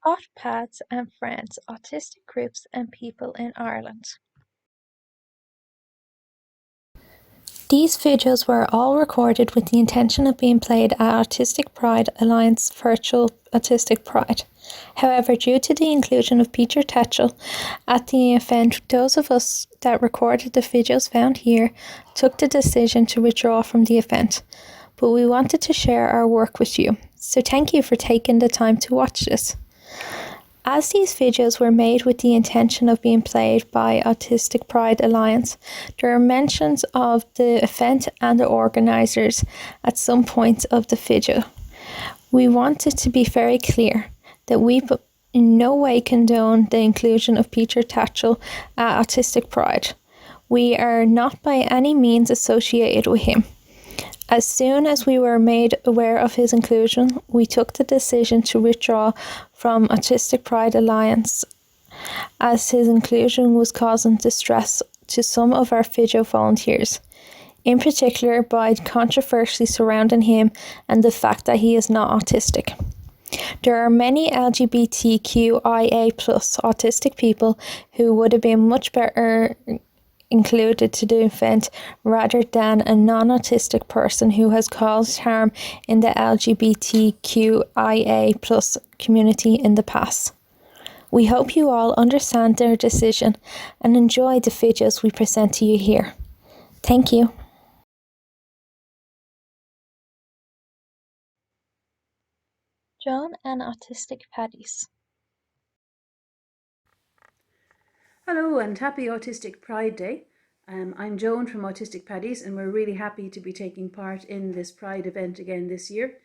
AutPads and Friends, Autistic Groups and People in Ireland. These videos were all recorded with the intention of being played at Autistic Pride Alliance Virtual Autistic Pride. However, due to the inclusion of Peter Tetchell at the event, those of us that recorded the videos found here took the decision to withdraw from the event. But we wanted to share our work with you, so thank you for taking the time to watch this. As these videos were made with the intention of being played by Autistic Pride Alliance, there are mentions of the event and the organisers at some point of the video. We wanted to be very clear that we in no way condone the inclusion of Peter Tatchell at Autistic Pride. We are not by any means associated with him. As soon as we were made aware of his inclusion, we took the decision to withdraw from Autistic Pride Alliance, as his inclusion was causing distress to some of our video volunteers, in particular by controversy surrounding him and the fact that he is not autistic. There are many LGBTQIA+ autistic people who would have been much better included to the event rather than a non-autistic person who has caused harm in the LGBTQIA+ community in the past. We hope you all understand their decision and enjoy the videos we present to you here. Thank you. Joan and Autistic Paddies. Hello and happy Autistic Pride Day. I'm Joan from Autistic Paddies and we're really happy to be taking part in this Pride event again this year.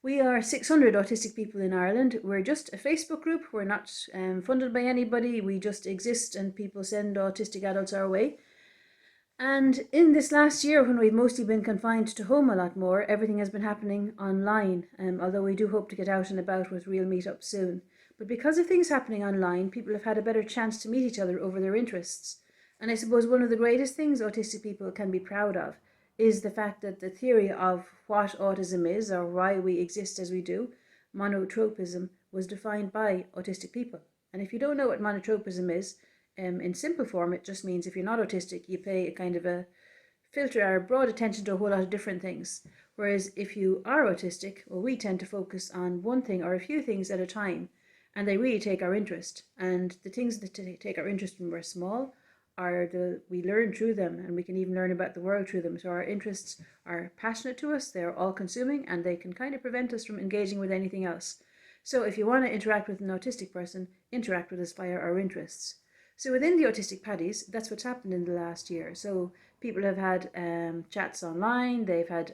We are 600 autistic people in Ireland. We're just a Facebook group. We're not funded by anybody. We just exist and people send autistic adults our way. And in this last year, when we've mostly been confined to home a lot more, everything has been happening online, although we do hope to get out and about with real meetups soon. But because of things happening online, people have had a better chance to meet each other over their interests. And I suppose one of the greatest things autistic people can be proud of is the fact that the theory of what autism is, or why we exist as we do, monotropism, was defined by autistic people. And if you don't know what monotropism is, in simple form, it just means if you're not autistic, you pay a kind of a filter or broad attention to a whole lot of different things. Whereas if you are autistic, well, we tend to focus on one thing or a few things at a time, and they really take our interest. And the things that take our interest when we're small we learn through them, and we can even learn about the world through them. So our interests are passionate to us, they're all consuming, and they can kind of prevent us from engaging with anything else. So if you want to interact with an autistic person, interact with us via our interests. So within the Autistic Paddies, that's what's happened in the last year. So people have had chats online, they've had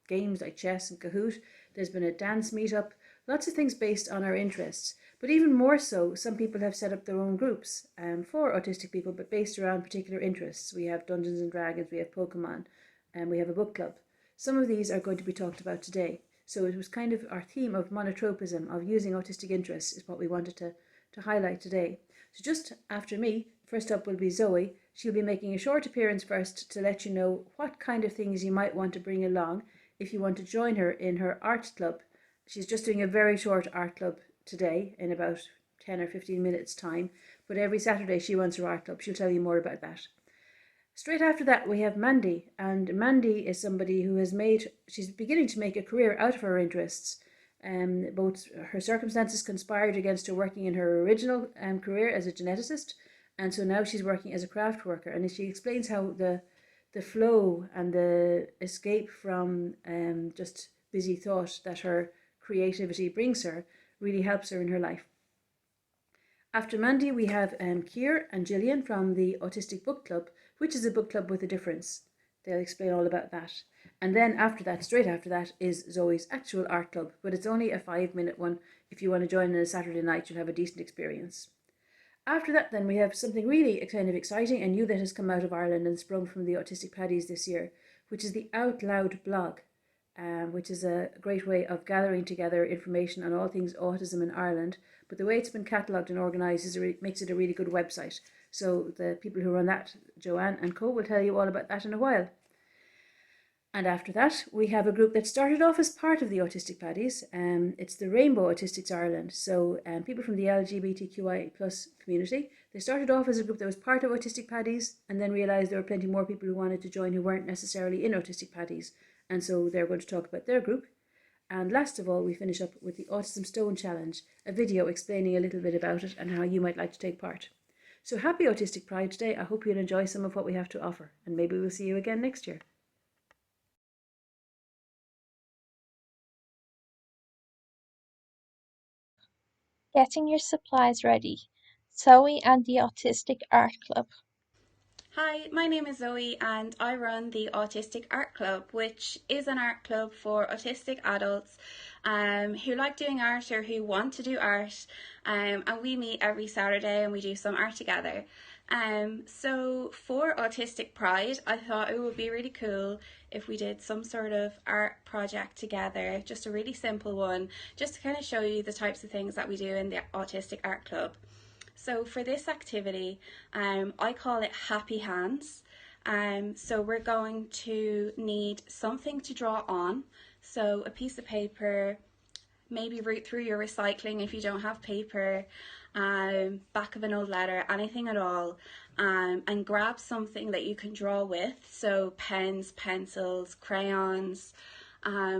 games like chess and Kahoot, there's been a dance meetup, lots of things based on our interests. But even more so, some people have set up their own groups for autistic people, but based around particular interests. We have Dungeons and Dragons, we have Pokemon, and we have a book club. Some of these are going to be talked about today. So it was kind of our theme of monotropism, of using autistic interests, is what we wanted to highlight today. So just after me, first up will be Zoe. She'll be making a short appearance first to let you know what kind of things you might want to bring along if you want to join her in her art club. She's just doing a very short art club today in about 10 or 15 minutes time, but every Saturday she runs her art club. She'll tell you more about that. Straight after that we have Mandy, and Mandy is somebody who she's beginning to make a career out of her interests. Both her circumstances conspired against her working in her original career as a geneticist, and so now she's working as a craft worker, and she explains how the flow and the escape from just busy thought that her creativity brings her really helps her in her life. After Mandy, we have Keir and Gillian from the Autistic Book Club, which is a book club with a difference. They'll explain all about that. And then after that, straight after that, is Zoe's actual art club, but it's only a 5-minute one. If you want to join on a Saturday night, you'll have a decent experience. After that, then, we have something really kind of exciting and new that has come out of Ireland and sprung from the Autistic Paddies this year, which is the OutLoud blog, which is a great way of gathering together information on all things autism in Ireland. But the way it's been catalogued and organised makes it a really good website. So the people who run that, Joan and co, will tell you all about that in a while. And after that, we have a group that started off as part of the Autistic Paddies. It's the Rainbow Autistics Ireland. So people from the LGBTQI plus community, they started off as a group that was part of Autistic Paddies and then realised there were plenty more people who wanted to join who weren't necessarily in Autistic Paddies. And so they're going to talk about their group. And last of all, we finish up with the Autism Stone Challenge, a video explaining a little bit about it and how you might like to take part. So happy Autistic Pride today. I hope you'll enjoy some of what we have to offer, and maybe we'll see you again next year. Getting your supplies ready. Zoe and the Autistic Art Club. Hi, my name is Zoe and I run the Autistic Art Club, which is an art club for autistic adults who like doing art or who want to do art. And we meet every Saturday and we do some art together. So for Autistic Pride, I thought it would be really cool if we did some sort of art project together, just a really simple one, just to kind of show you the types of things that we do in the Autistic Art Club. So for this activity, I call it Happy Hands. So we're going to need something to draw on. So a piece of paper, maybe root through your recycling if you don't have paper, back of an old letter, anything at all, and grab something that you can draw with. So pens, pencils, crayons,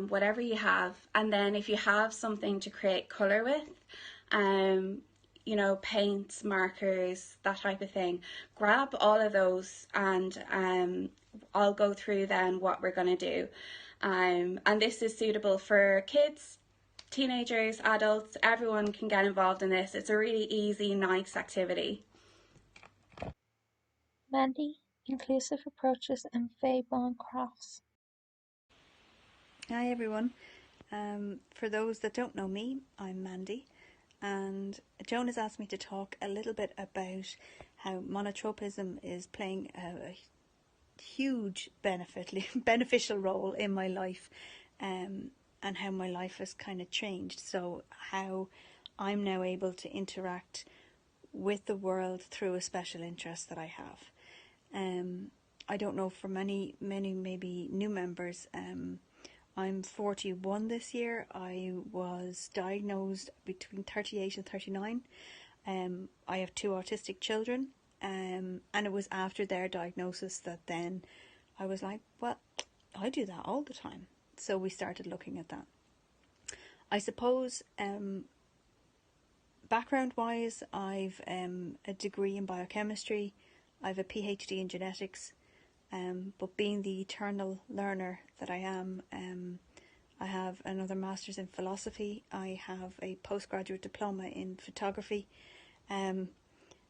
whatever you have. And then if you have something to create colour with, you know, paints, markers, that type of thing. Grab all of those and I'll go through then what we're going to do. And this is suitable for kids, teenagers, adults, everyone can get involved in this. It's a really easy, nice activity. Mandy, Inclusive Approaches and FayeBanCrafts. Hi everyone. For those that don't know me, I'm Mandy, and Joan has asked me to talk a little bit about how monotropism is playing a huge beneficial role in my life, and how my life has kind of changed. So how I'm now able to interact with the world through a special interest that I have. I don't know, for many maybe new members, I'm 41 this year. I was diagnosed between 38 and 39. I have two autistic children, and it was after their diagnosis that then I was like, well, I do that all the time. So we started looking at that. I suppose, background-wise, I've a degree in biochemistry. I've a PhD in genetics. But being the eternal learner that I am, I have another master's in philosophy. I have a postgraduate diploma in photography.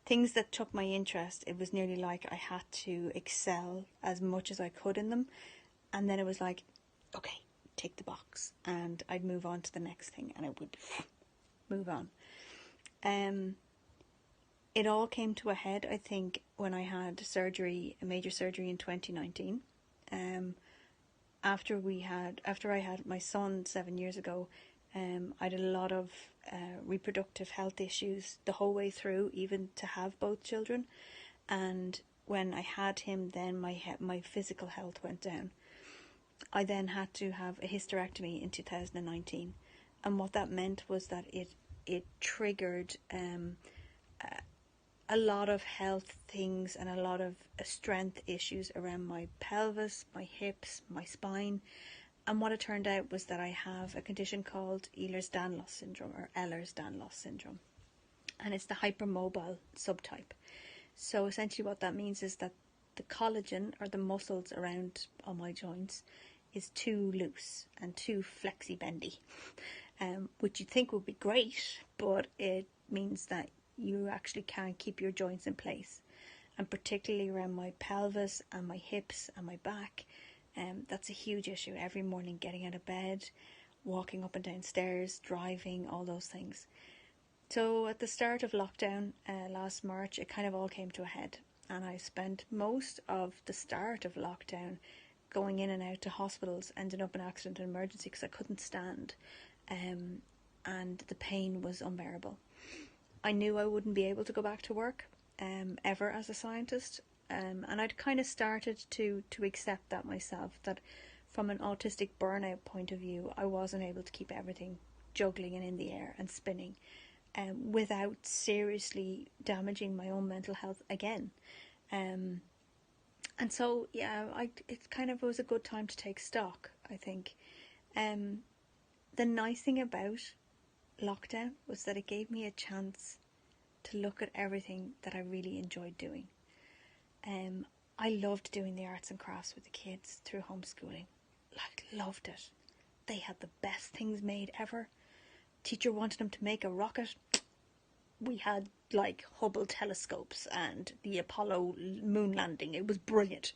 Things that took my interest, it was nearly like I had to excel as much as I could in them. And then it was like, okay, tick the box. And I'd move on to the next thing and it would move on. It all came to a head, I think, when I had surgery, a major surgery in 2019. After I had my son 7 years ago, I had a lot of reproductive health issues the whole way through, even to have both children. And when I had him, then my physical health went down. I then had to have a hysterectomy in 2019, and what that meant was that it triggered a lot of health things and a lot of strength issues around my pelvis, my hips, my spine. And what it turned out was that I have a condition called Ehlers-Danlos syndrome, or Ehlers-Danlos syndrome. And it's the hypermobile subtype. So essentially what that means is that the collagen, or the muscles around all my joints, is too loose and too flexy-bendy, which you'd think would be great, but it means that you actually can't keep your joints in place. And particularly around my pelvis and my hips and my back, that's a huge issue. Every morning getting out of bed, walking up and down stairs, driving, all those things. So at the start of lockdown last March, it kind of all came to a head, and I spent most of the start of lockdown going in and out to hospitals, ending up in accident and emergency because I couldn't stand, and the pain was unbearable. I knew I wouldn't be able to go back to work ever as a scientist, and I'd kind of started to accept that myself, that from an autistic burnout point of view, I wasn't able to keep everything juggling and in the air and spinning without seriously damaging my own mental health again. And so, yeah, it kind of was a good time to take stock, I think. The nice thing about lockdown was that it gave me a chance to look at everything that I really enjoyed doing. I loved doing the arts and crafts with the kids through homeschooling. Like, loved it. They had the best things made ever. Teacher wanted them to make a rocket. We had like Hubble telescopes and the Apollo moon landing. It was brilliant.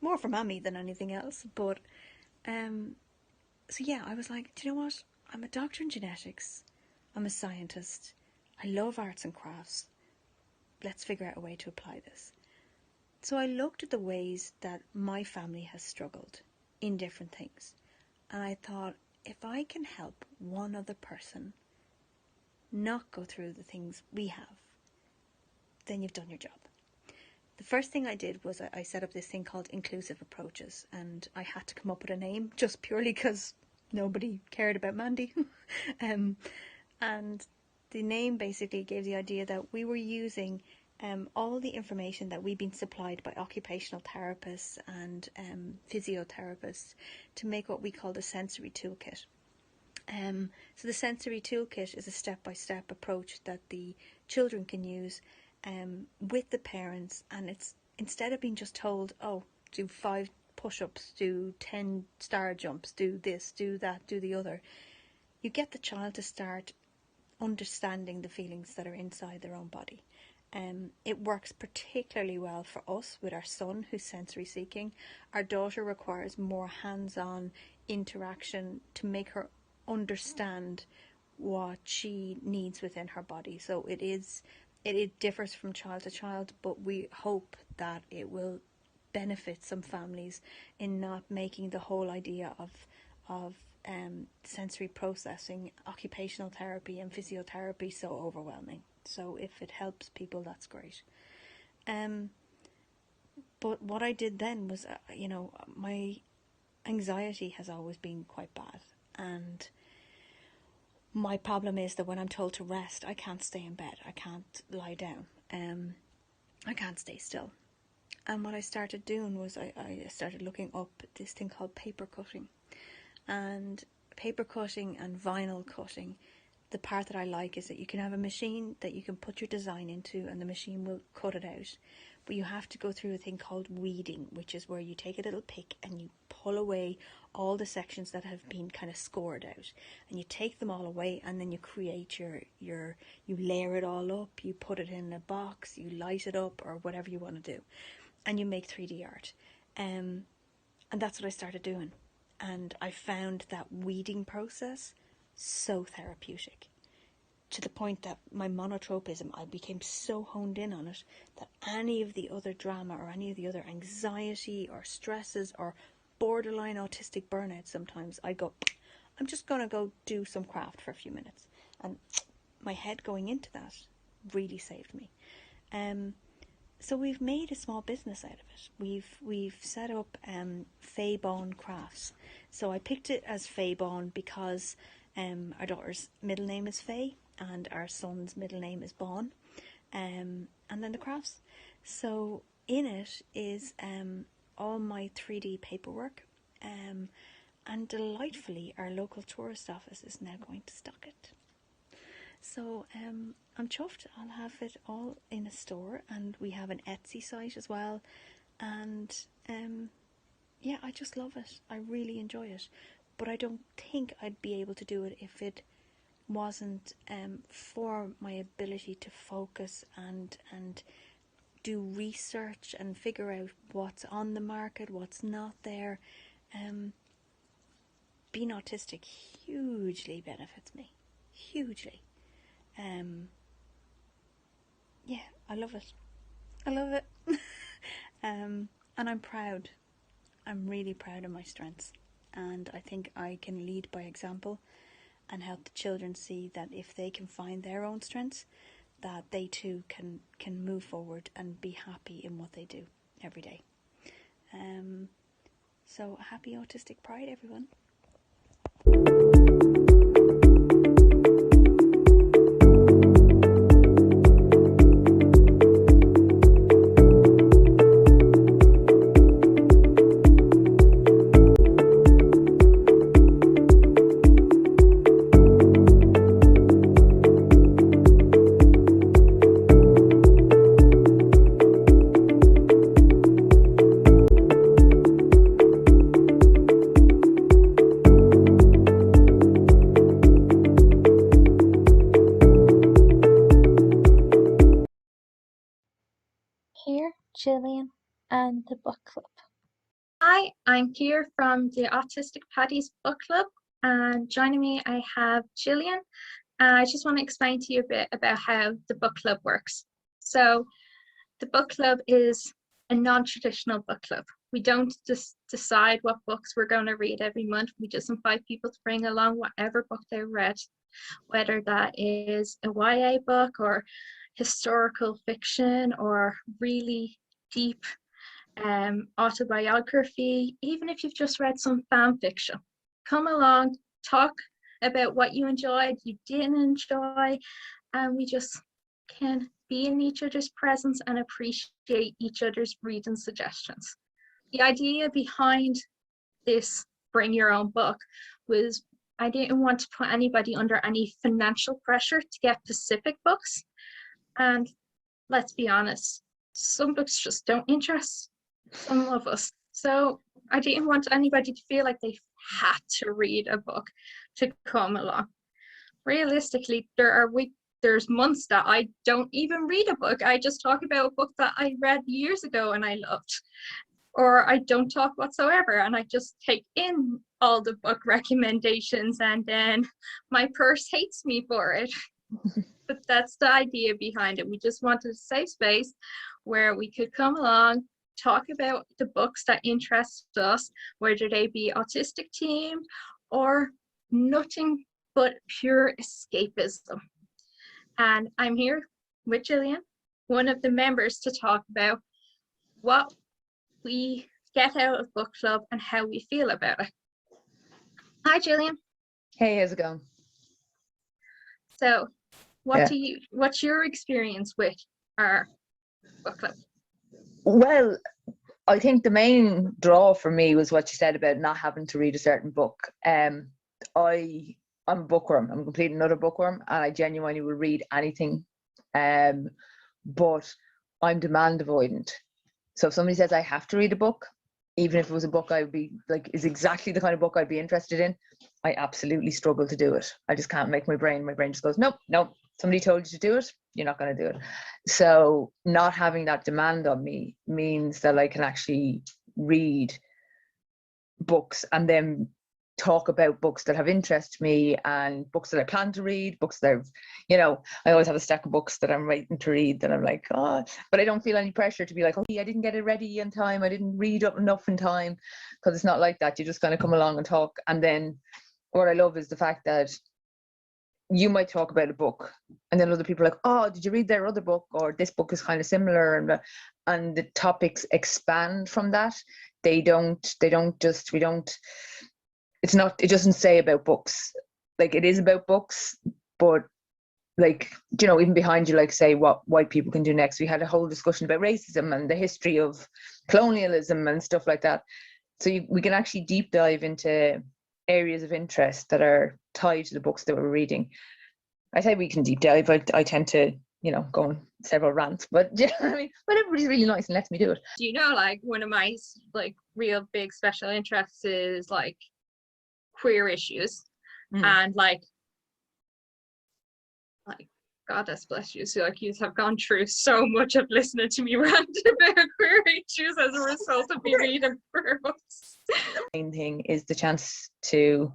More for Mammy than anything else. But so yeah, I was like, do you know what? I'm a doctor in genetics. I'm a scientist. I love arts and crafts. Let's figure out a way to apply this. So I looked at the ways that my family has struggled in different things. And I thought, if I can help one other person not go through the things we have, then you've done your job. The first thing I did was I set up this thing called Inclusive Approaches, and I had to come up with a name just purely because nobody cared about Mandy. And the name basically gave the idea that we were using all the information that we've been supplied by occupational therapists and physiotherapists to make what we call the sensory toolkit. So the sensory toolkit is a step-by-step approach that the children can use with the parents, and it's, instead of being just told, oh, do 5 push-ups, do 10 star jumps, do this, do that, do the other, you get the child to start understanding the feelings that are inside their own body. It works particularly well for us with our son, who's sensory seeking. Our daughter requires more hands-on interaction to make her understand what she needs within her body. So it differs from child to child, but we hope that it will benefit some families in not making the whole idea of sensory processing, occupational therapy and physiotherapy so overwhelming. So if it helps people, that's great. But what I did then was, my anxiety has always been quite bad. And my problem is that when I'm told to rest, I can't stay in bed. I can't lie down. I can't stay still. And what I started doing was I started looking up this thing called paper cutting. And paper cutting and vinyl cutting, the part that I like is that you can have a machine that you can put your design into and the machine will cut it out. But you have to go through a thing called weeding, which is where you take a little pick and you pull away all the sections that have been kind of scored out. And you take them all away, and then you create you layer it all up, you put it in a box, you light it up or whatever you want to do. And you make 3D art. And that's what I started doing. And I found that weeding process so therapeutic, to the point that my monotropism, I became so honed in on it that any of the other drama or any of the other anxiety or stresses or borderline autistic burnout, sometimes I go, I'm just going to go do some craft for a few minutes. And my head going into that really saved me. So we've made a small business out of it. We've set up FayeBanCrafts. So I picked it as FayeBan because our daughter's middle name is Faye and our son's middle name is Bon, and then the crafts. So in it is all my 3D paperwork, and delightfully our local tourist office is now going to stock it. So I'm chuffed. I'll have it all in a store, and we have an Etsy site as well. And yeah, I just love it. I really enjoy it. But I don't think I'd be able to do it if it wasn't for my ability to focus and do research and figure out what's on the market, what's not there. Being autistic hugely benefits me. Hugely. Yeah, I love it. I love it. And I'm proud. I'm really proud of my strengths. And I think I can lead by example and help the children see that if they can find their own strengths, that they too can move forward and be happy in what they do every day. So happy Autistic Pride, everyone. Here, Gillian, and the book club. Hi, I'm here from the Autistic Paddies book club, and joining me I have Gillian. I just want to explain to you a bit about how the book club works. So the book club is a non-traditional book club. We don't just decide what books we're going to read every month. We just invite people to bring along whatever book they read, whether that is a YA book or historical fiction or really deep autobiography, even if you've just read some fan fiction. Come along, talk about what you enjoyed, you didn't enjoy, and we just can be in each other's presence and appreciate each other's reading suggestions. The idea behind this bring your own book was I didn't want to put anybody under any financial pressure to get specific books. And let's be honest, some books just don't interest some of us. So I didn't want anybody to feel like they had to read a book to come along. Realistically, there's months that I don't even read a book. I just talk about a book that I read years ago and I loved. Or I don't talk whatsoever and I just take in all the book recommendations and then my purse hates me for it. But that's the idea behind it. We just wanted a safe space where we could come along, talk about the books that interest us, whether they be autistic themed or nothing but pure escapism. And I'm here with Gillian, one of the members, to talk about what we get out of book club and how we feel about it. Hi, Gillian. Hey, how's it going? So, what's your experience with our book club? Well, I think the main draw for me was what you said about not having to read a certain book. I'm a bookworm. I'm a complete another bookworm, and I genuinely will read anything. But I'm demand avoidant. So if somebody says I have to read a book, even if it was a book I would be like is exactly the kind of book I'd be interested in, I absolutely struggle to do it. I just can't make my brain just goes, nope. Somebody told you to do it, you're not going to do it. So not having that demand on me means that I can actually read books and then talk about books that have interest me and books that I plan to read, books that I always have a stack of books that I'm waiting to read that I'm like, but I don't feel any pressure to be like, I didn't get it ready in time, I didn't read up enough in time, because it's not like that. You just kind of come along and talk. And then what I love is the fact that you might talk about a book and then other people are like, did you read their other book, or this book is kind of similar, and the topics expand from that. It doesn't say about books, like it is about books, but like, even behind you, like say what white people can do next. We had a whole discussion about racism and the history of colonialism and stuff like that. So we can actually deep dive into areas of interest that are tied to the books that we're reading. I say we can deep dive. I tend to, go on several rants, but you know what I mean? But everybody's really nice and lets me do it. Do you know, like, one of my like real big special interests is like queer issues, and like God bless you. So like you have gone through so much of listening to me rant about queer issues as a result of me reading queer books. The main thing is the chance to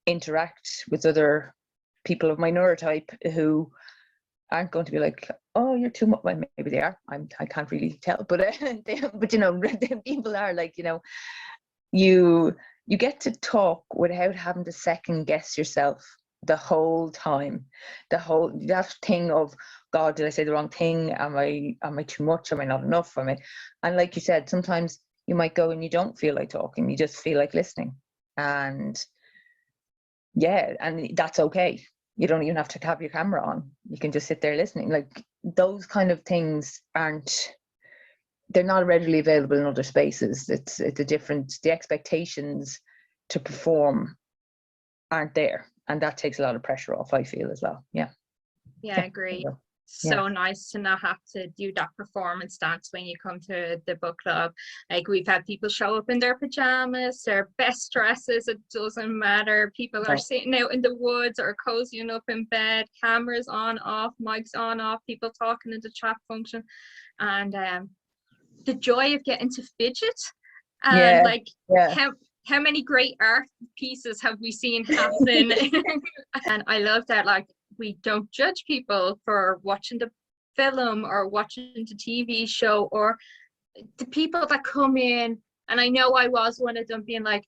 interact with other people of my neurotype who aren't going to be like, you're too much. Well, maybe they are. I can't really tell, but people are like, you get to talk without having to second guess yourself the whole time. That thing of, God, did I say the wrong thing? Am I too much? Am I not enough? And like you said, sometimes you might go and you don't feel like talking, you just feel like listening. And yeah, and that's okay. You don't even have to have your camera on. You can just sit there listening. Like, those kind of things they're not readily available in other spaces. It's a different, the expectations to perform aren't there. And that takes a lot of pressure off, I feel, as well. Yeah. Yeah, I agree. So nice to not have to do that performance dance when you come to the book club. Like, we've had people show up in their pajamas, their best dresses, it doesn't matter. People are sitting out in the woods or cozying up in bed, cameras on, off, mics on, off, people talking in the chat function. And the joy of getting to fidget, and how many great art pieces have we seen happen? And I love that, like, we don't judge people for watching the film or watching the TV show, or the people that come in. And I know I was one of them, being like,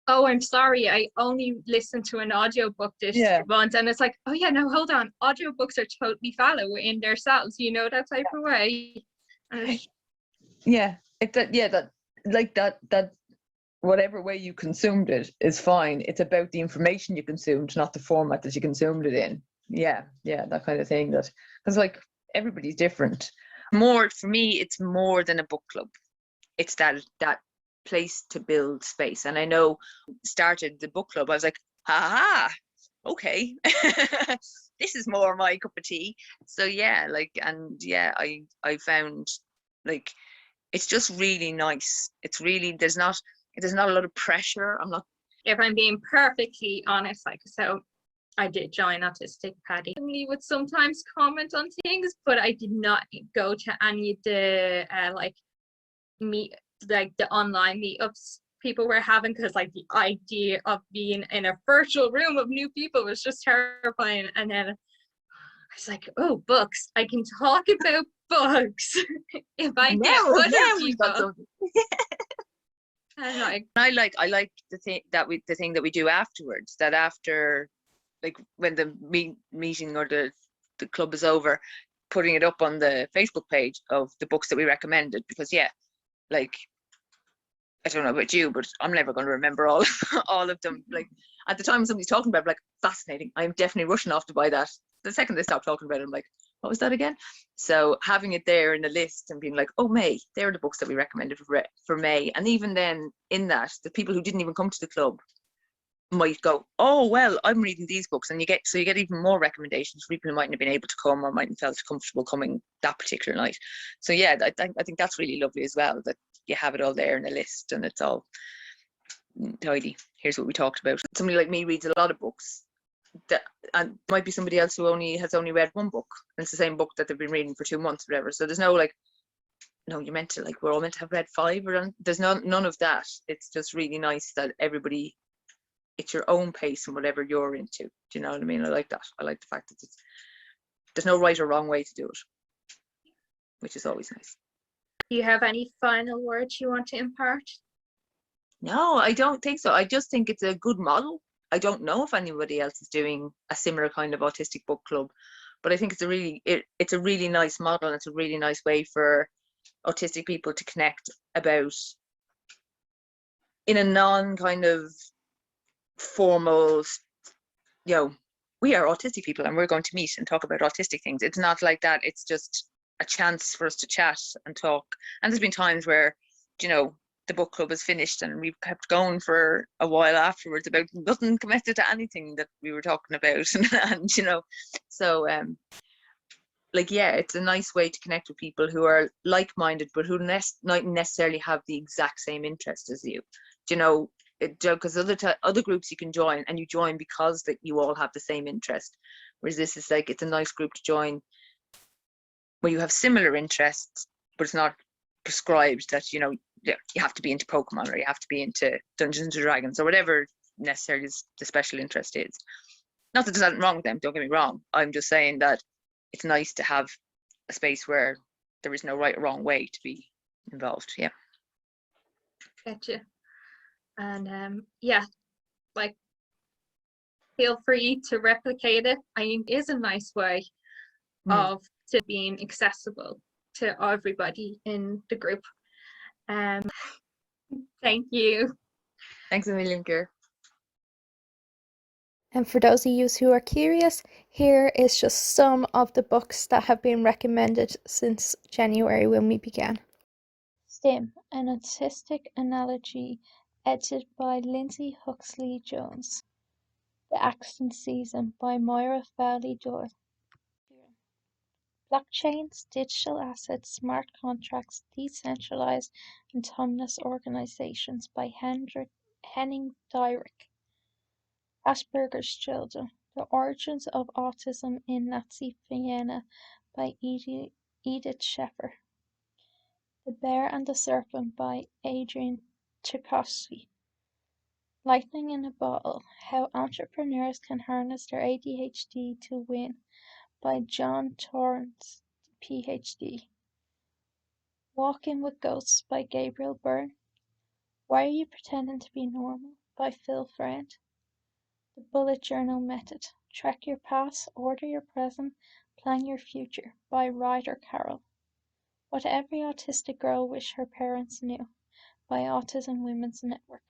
oh, I'm sorry, I only listened to an audiobook this month. And it's like, oh yeah, no, hold on, audiobooks are totally valid in themselves, you know, that type of way. That whatever way you consumed it is fine. It's about the information you consumed, not the format that you consumed it in. Yeah, that kind of thing. That, because like, everybody's different. More for me, it's more than a book club. It's that place to build space. And I know, started the book club, I was like, okay, this is more my cup of tea. So yeah, like, and yeah, I found, like, it's just really nice. It's really, there's not a lot of pressure. If I'm being perfectly honest, like, so I did join Autistic Paddies. We would sometimes comment on things, but I did not go to any of the the online meetups people were having, because like the idea of being in a virtual room of new people was just terrifying. And then I was like, oh, books, I can talk about books if I get other people. I like the thing that we do afterwards, that after, like, when the meeting or the club is over, putting it up on the Facebook page of the books that we recommended, because like, I don't know about you, but I'm never going to remember all of them. Like, at the time when somebody's talking about it, like, fascinating, I'm definitely rushing off to buy that. The second they stop talking about it, I'm like, what was that again? So having it there in a list and being like, oh, May, they're the books that we recommended for May. And even then, in that, the people who didn't even come to the club might go, oh, well, I'm reading these books, and you get even more recommendations for people who mightn't have been able to come or mightn't felt comfortable coming that particular night. So yeah, I think that's really lovely as well, that you have it all there in a list and it's all tidy. Here's what we talked about. Somebody like me reads a lot of books, and there might be somebody else who has only read one book, and it's the same book that they've been reading for 2 months, whatever. So there's no like, no, you're meant to, like, we're all meant to have read 5, or there's none of that. It's just really nice that everybody, it's your own pace and whatever you're into. Do you know what I mean? I like that. I like the fact that there's no right or wrong way to do it, which is always nice. Do you have any final words you want to impart? No, I don't think so. I just think it's a good model. I don't know if anybody else is doing a similar kind of autistic book club, but I think it's a really nice model, and it's a really nice way for autistic people to connect about, in a non kind of formal, we are autistic people and we're going to meet and talk about autistic things. It's not like that. It's just a chance for us to chat and talk. And there's been times where, the book club is finished and we've kept going for a while afterwards about nothing connected to anything that we were talking about. And so it's a nice way to connect with people who are like-minded, but who not necessarily have the exact same interest as you. Because other groups you can join, and you join because that you all have the same interest, whereas this is like, it's a nice group to join where you have similar interests, but it's not prescribed that you have to be into Pokemon, or you have to be into Dungeons and Dragons, or whatever necessarily the special interest is. Not that there's nothing wrong with them, don't get me wrong. I'm just saying that it's nice to have a space where there is no right or wrong way to be involved. Yeah. Gotcha. And feel free to replicate it. I think it is a nice way of being accessible to everybody in the group. Thank you. Thanks a million, Kier. And for those of you who are curious, here is just some of the books that have been recommended since January when we began. STEM, an autistic analogy, edited by Lindsay Huxley Jones. The Accident Season by Moira Fowley Doyle. Blockchains, digital assets, smart contracts, decentralized autonomous organizations by Henning Dyrich. Asperger's Children: The Origins of Autism in Nazi Vienna by Edith Schaeffer. The Bear and the Serpent by Adrian Tchaikovsky. Lightning in a Bottle: How Entrepreneurs Can Harness Their ADHD to Win by John Torrance, PhD. Walking with Ghosts by Gabriel Byrne. Why Are You Pretending to Be Normal by Phil Friend. The Bullet Journal Method: Track Your Past, Order Your Present, Plan Your Future by Ryder Carroll. What Every Autistic Girl Wished Her Parents Knew by Autism Women's Network.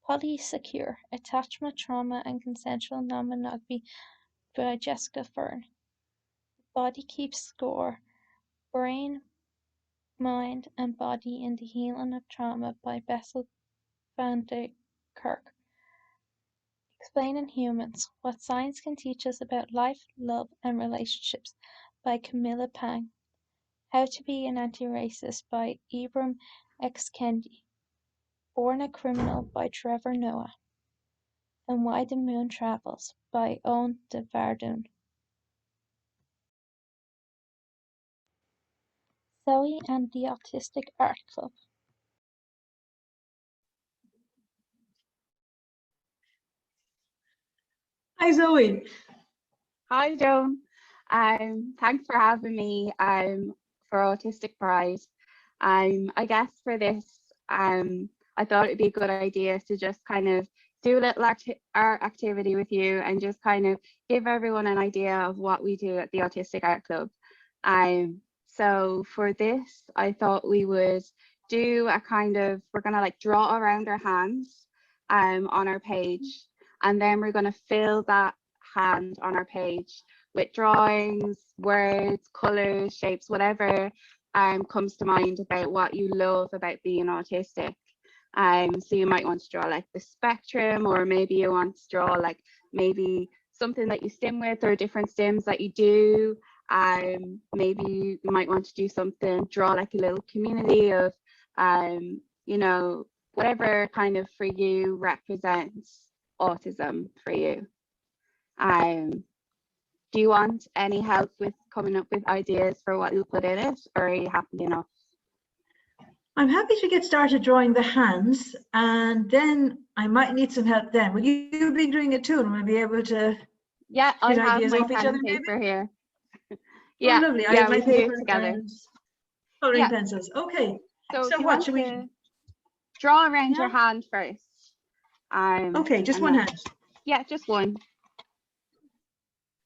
Polysecure: Attachment, Trauma and Consensual Non-Monogamy by Jessica Fern. Body Keeps Score: Brain, Mind and Body in the Healing of Trauma by Bessel van der Kerk. Explaining Humans: What Science Can Teach Us About Life, Love and Relationships by Camilla Pang. How to Be an Anti-Racist by Ibram X. Kendi. Born a Criminal by Trevor Noah. And Why the Moon Travels by Owen de Vardoon. Zoe and the Autistic Art Club. Hi, Zoe. Hi, Joan. Thanks for having me for Autistic Pride. I guess for this, I thought it'd be a good idea to just kind of do a little art activity with you and just kind of give everyone an idea of what we do at the Autistic Art Club. So for this, I thought we would do a kind of, we're gonna like draw around our hands on our page, and then we're gonna fill that hand on our page with drawings, words, colors, shapes, whatever comes to mind about what you love about being autistic. So you might want to draw like the spectrum, or maybe you want to draw like maybe something that you stim with, or different stims that you do. Maybe you might want to do something, draw like a little community of you know, whatever kind of for you represents autism for you. Do you want any help with coming up with ideas for what you'll put in it, or are you happy enough? I'm happy to get started drawing the hands, and then I might need some help then. Will you be doing it too, and we'll be able to Yeah, I get have ideas my off each pen other and maybe? paper here. Yeah, oh, lovely. I yeah, have my we can do paper it together. and coloring Yeah. pencils. Okay. So what should we draw around your hand first? Okay, just one hand. Yeah, just one.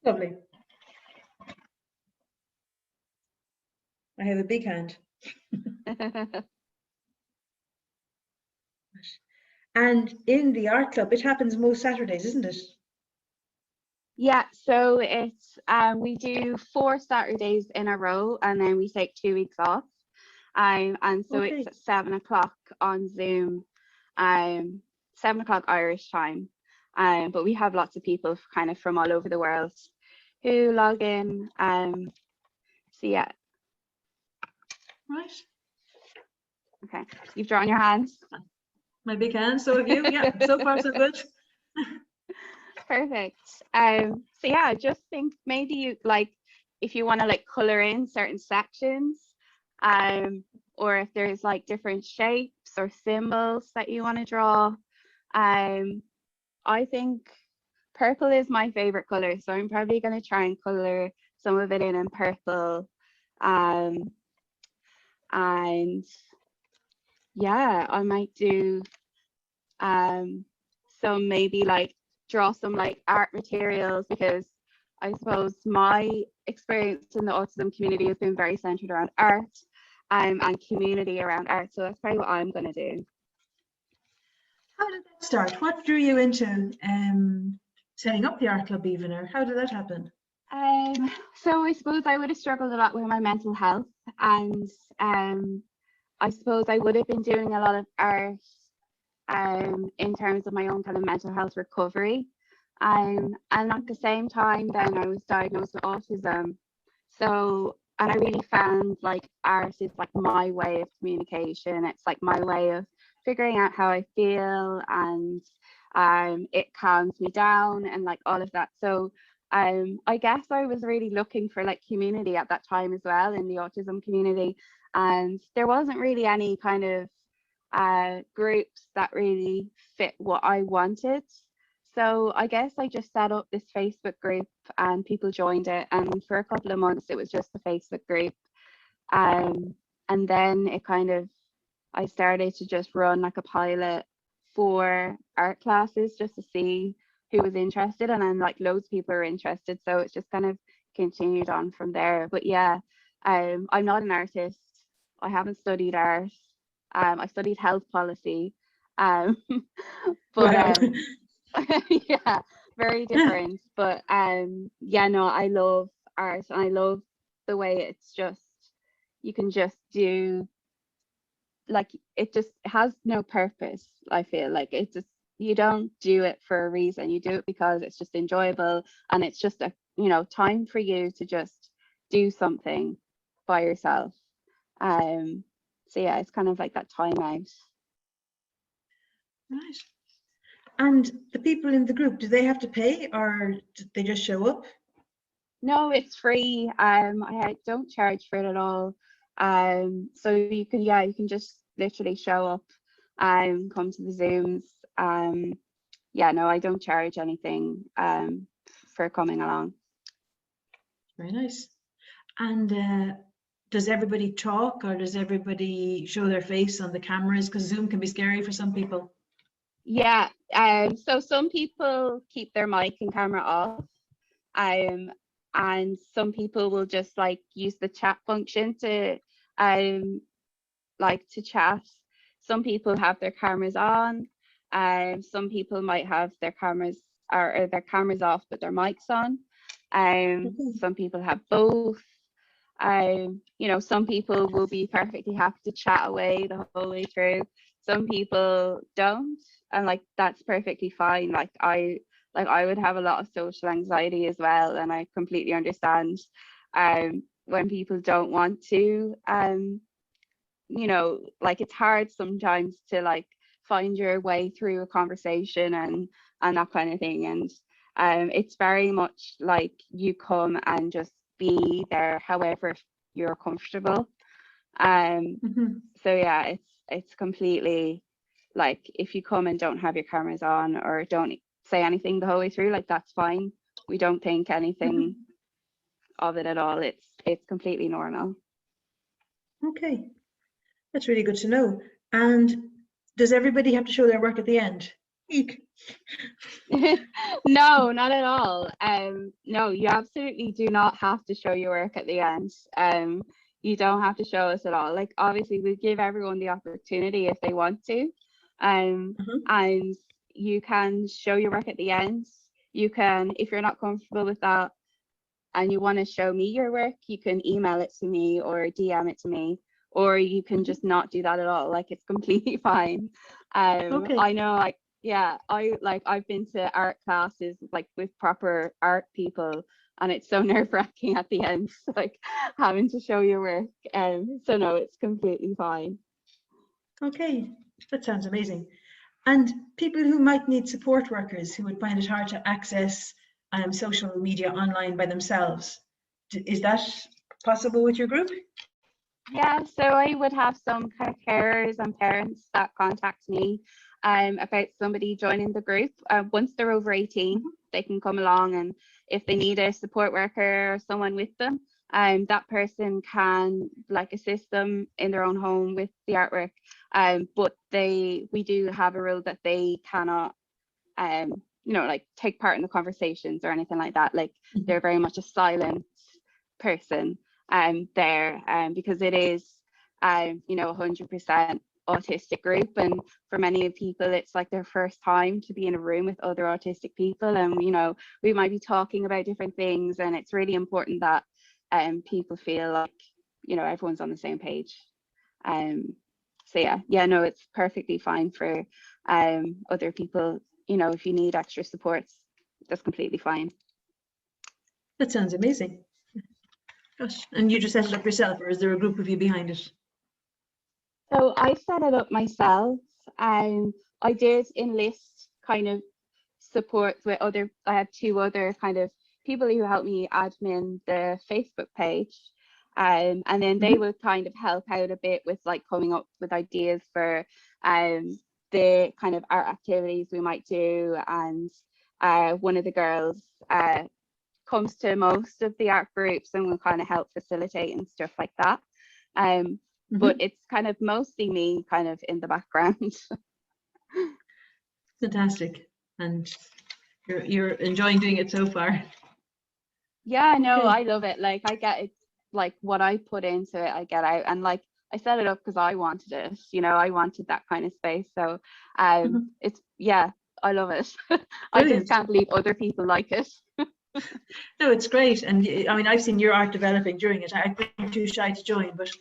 Lovely. I have a big hand. And in the art club, it happens most Saturdays, isn't it? Yeah, so it's we do 4 Saturdays in a row, and then we take 2 weeks off. And so Okay. it's at 7 o'clock on Zoom, 7 o'clock Irish time. But we have lots of people kind of from all over the world who log in. So yeah. Right. Okay, you've drawn your hands. My big hand, so have you. Yeah, so far so good. Perfect. So yeah, just think maybe you like if you want to like color in certain sections, or if there's like different shapes or symbols that you want to draw. I think purple is my favorite color, so I'm probably going to try and color some of it in purple. And yeah, I might do some maybe like draw some like art materials, because I suppose my experience in the autism community has been very centered around art and community around art. So that's probably what I'm going to do. How did that start? What drew you into setting up the art club even, or how did that happen? So I suppose I would have struggled a lot with my mental health, and I suppose I would have been doing a lot of art in terms of my own kind of mental health recovery. And at the same time, then I was diagnosed with autism. So, and I really found like art is like my way of communication. It's like my way of figuring out how I feel, and it calms me down and like all of that. So I guess I was really looking for like community at that time as well in the autism community. And there wasn't really any kind of groups that really fit what I wanted. So I guess I just set up this Facebook group and people joined it. And for a couple of months, it was just a Facebook group. And then it kind of, I started to just run like a pilot for art classes just to see who was interested. And then like loads of people are interested. So it's just kind of continued on from there. But yeah, I'm not an artist. I haven't studied art. I studied health policy. But Wow. yeah, very different. But yeah, no, I love art and I love the way it's just you can just do like it just has no purpose. I feel like it's just you don't do it for a reason. You do it because it's just enjoyable and it's just a time for you to just do something by yourself. So yeah, it's kind of like that time out. Right. And the people in the group, do they have to pay or do they just show up? No, it's free. I don't charge for it at all. So you can just literally show up and come to the Zooms. Yeah, no, I don't charge anything for coming along. Very nice. And does everybody talk or does everybody show their face on the cameras? Because Zoom can be scary for some people. Yeah, so some people keep their mic and camera off. And some people will just like use the chat function to like to chat. Some people have their cameras on. Some people might have their cameras or their cameras off but their mics on. Some people have both. Some people will be perfectly happy to chat away the whole way through. Some people don't, and like that's perfectly fine. I would have a lot of social anxiety as well, and I completely understand when people don't want to like it's hard sometimes to like find your way through a conversation and that kind of thing. And it's very much like you come and just be there however you're comfortable. So yeah, it's completely like if you come and don't have your cameras on or don't say anything the whole way through, like that's fine. We don't think anything of it at all. It's completely normal. Okay, that's really good to know. And does everybody have to show their work at the end? Eek. No, not at all. No, you absolutely do not have to show your work at the end. You don't have to show us at all. Like obviously we give everyone the opportunity if they want to. And you can show your work at the end. You can, if you're not comfortable with that and you want to show me your work, you can email it to me or DM it to me, or you can just not do that at all. Like it's completely fine. Okay. I know, like, yeah, I've been to art classes like with proper art people, and it's so nerve-wracking at the end, like having to show your work. So no, it's completely fine. Okay, that sounds amazing. And people who might need support workers who would find it hard to access social media online by themselves, is that possible with your group? Yeah, so I would have some kind of carers and parents that contact me about somebody joining the group. Once they're over 18, they can come along, and if they need a support worker or someone with them, that person can like assist them in their own home with the artwork. But we do have a rule that they cannot like take part in the conversations or anything like that. Like they're very much a silent person there, because it is 100% autistic group, and for many of people it's like their first time to be in a room with other autistic people, and you know, we might be talking about different things, and it's really important that people feel like, you know, everyone's on the same page. So yeah, no, it's perfectly fine for other people. You know, if you need extra supports, that's completely fine. That sounds amazing. Gosh, and you just set it up yourself, or is there a group of you behind it? So I set it up myself. I did enlist kind of support with other, I had 2 other kind of people who helped me admin the Facebook page. And then they would kind of help out a bit with like coming up with ideas for the kind of art activities we might do. And one of the girls comes to most of the art groups and will kind of help facilitate and stuff like that. But it's kind of mostly me kind of in the background. Fantastic. And you're enjoying doing it so far? Yeah, no, Okay. I love it. Like I get it, like what I put into it, I get out. And like I set it up because I wanted it, you know, I wanted that kind of space. So it's, yeah, I love it. I just can't believe other people like it. No, it's great. And I mean, I've seen your art developing during it. I've been too shy to join, but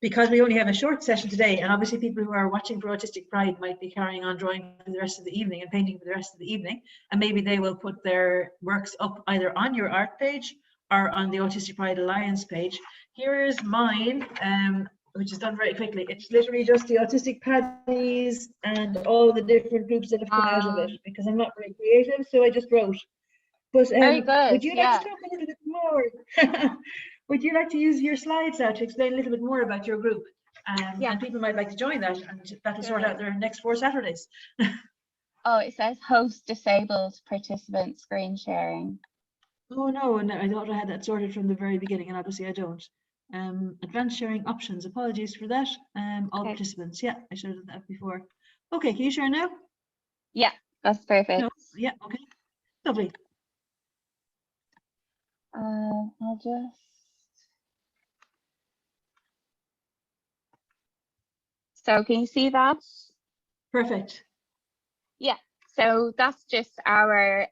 because we only have a short session today, and obviously people who are watching for Autistic Pride might be carrying on drawing for the rest of the evening and painting for the rest of the evening, and maybe they will put their works up either on your art page or on the Autistic Pride Alliance page. Here is mine, which is done very quickly. It's literally just the Autistic Paddies and all the different groups that have come out of it, because I'm not very creative, so I just wrote. But very good. would you like to talk a little bit more? Would you like to use your slides now to explain a little bit more about your group? And people might like to join that, and that'll sort out their next 4 Saturdays. Oh, it says host disabled participant screen sharing. Oh no, I thought I had that sorted from the very beginning, and obviously I don't. Advanced sharing options. Apologies for that. All participants. Yeah, I should have done that before. Okay, can you share now? Yeah, that's perfect. No, yeah, okay. Lovely. I'll just. So can you see that? Perfect. Yeah, so that's just our,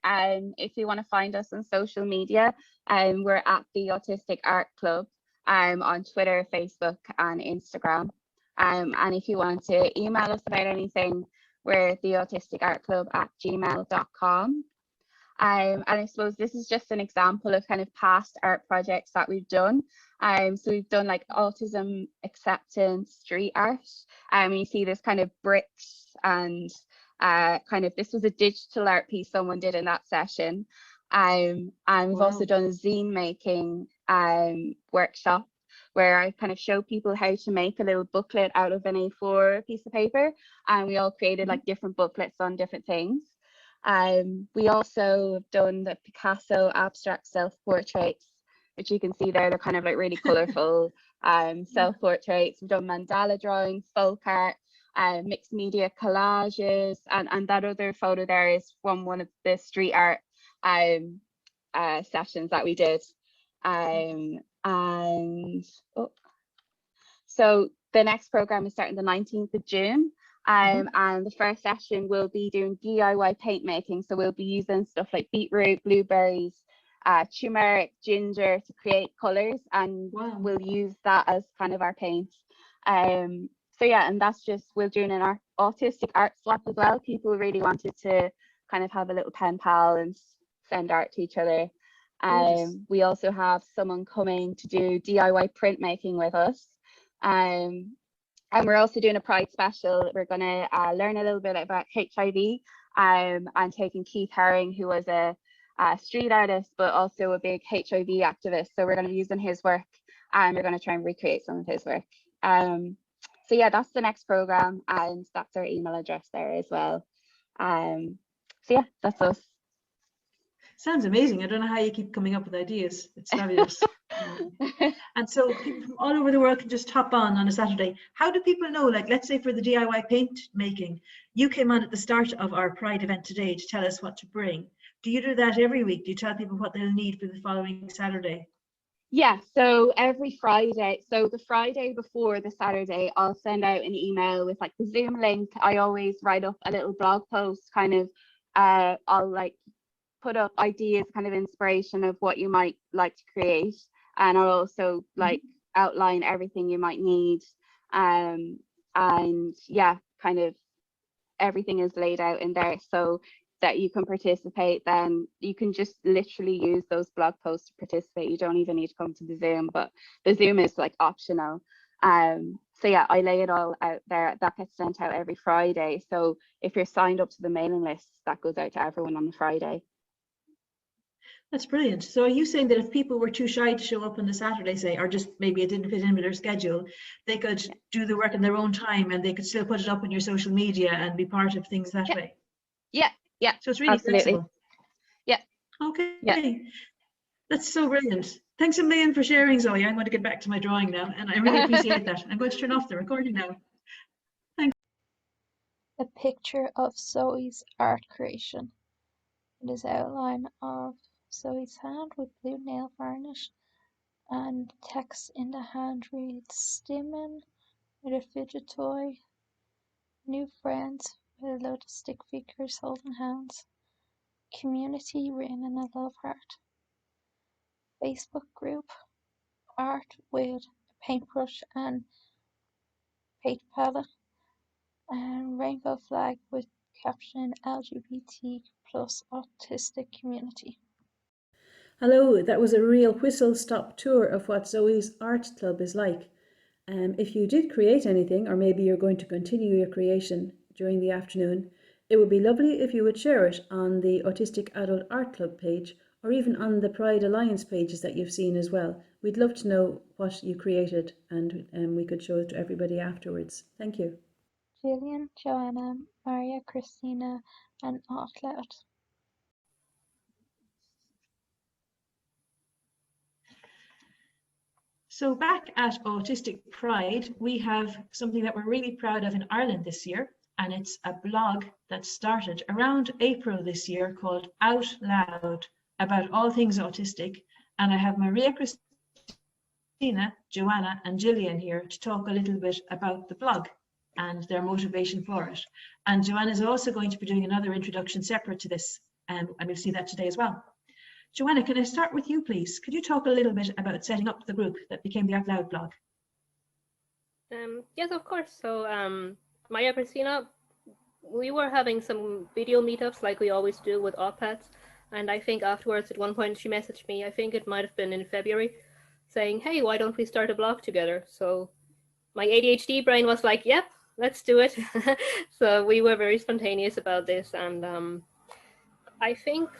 if you want to find us on social media, we're at the Autistic Art Club on Twitter, Facebook and Instagram. And if you want to email us about anything, we're the Autistic Art Club at gmail.com. And I suppose this is just an example of kind of past art projects that we've done. So we've done like autism acceptance street art. You see this kind of bricks and kind of, this was a digital art piece someone did in that session. And we've also done a zine making workshop where I kind of show people how to make a little booklet out of an A4 piece of paper. And we all created like different booklets on different things. We also have done the Picasso abstract self-portraits, which you can see there, they're kind of like really colourful self-portraits. We've done mandala drawings, folk art, mixed media collages, and that other photo there is from one of the street art sessions that we did. So the next programme is starting the 19th of June. And the first session will be doing DIY paint making. So we'll be using stuff like beetroot, blueberries, turmeric, ginger to create colours, and we'll use that as kind of our paint. So yeah, and that's just, we're doing an autistic art swap as well. People really wanted to kind of have a little pen pal and send art to each other. We also have someone coming to do DIY printmaking with us. And we're also doing a Pride special. We're going to learn a little bit about HIV and taking Keith Herring, who was a street artist, but also a big HIV activist. So we're going to be using his work, and we're going to try and recreate some of his work. So yeah, that's the next program, and that's our email address there as well. So yeah, that's us. Sounds amazing. I don't know how you keep coming up with ideas. It's fabulous. And so people from all over the world can just hop on a Saturday. How do people know, like, let's say for the DIY paint making, you came on at the start of our Pride event today to tell us what to bring. Do you do that every week? Do you tell people what they'll need for the following Saturday? Yeah, so every Friday, so the Friday before the Saturday, I'll send out an email with like the Zoom link. I always write up a little blog post, kind of, I'll like put up ideas, kind of inspiration of what you might like to create. And I'll also like outline everything you might need. And yeah, kind of everything is laid out in there so that you can participate. Then you can just literally use those blog posts to participate. You don't even need to come to the Zoom, but the Zoom is like optional. So yeah, I lay it all out there. That gets sent out every Friday. So if you're signed up to the mailing list, that goes out to everyone on the Friday. That's brilliant. So are you saying that if people were too shy to show up on the Saturday, say, or just maybe it didn't fit in with their schedule, they could do the work in their own time and they could still put it up on your social media and be part of things that way? Yeah, So it's really absolutely. flexible. Yeah. Okay. Yeah. That's so brilliant. Thanks a million for sharing, Zoe. I'm going to get back to my drawing now, and I really appreciate that. I'm going to turn off the recording now. Thanks. A picture of Zoe's art creation. It is outline of Zoe's hand with blue nail varnish, and text in the hand reads Stimmen with a fidget toy, new friends with a load of stick figures holding hands, community written in a love heart, Facebook group, art with a paintbrush and paint palette, and rainbow flag with caption LGBT plus autistic community. Hello, that was a real whistle-stop tour of what Zoe's Art Club is like. If you did create anything, or maybe you're going to continue your creation during the afternoon, it would be lovely if you would share it on the Autistic Adult Art Club page, or even on the Pride Alliance pages that you've seen as well. We'd love to know what you created, and we could show it to everybody afterwards. Thank you. Gillian, Joana, Marja-Kristina, and AutLoud. So back at Autistic Pride, we have something that we're really proud of in Ireland this year, and it's a blog that started around April this year called AutLoud, about all things autistic. And I have Marja-Kristina, Joana, and Gillian here to talk a little bit about the blog and their motivation for it. And Joana is also going to be doing another introduction separate to this, and we'll see that today as well. Joana, can I start with you, please? Could you talk a little bit about setting up the group that became the AutLoud blog? Yes, of course. So, Marja-Kristina, we were having some video meetups like we always do with AutPads, and I think afterwards at one point she messaged me, I think it might have been in February, saying, hey, why don't we start a blog together? So my ADHD brain was like, yep, let's do it. So we were very spontaneous about this, and I think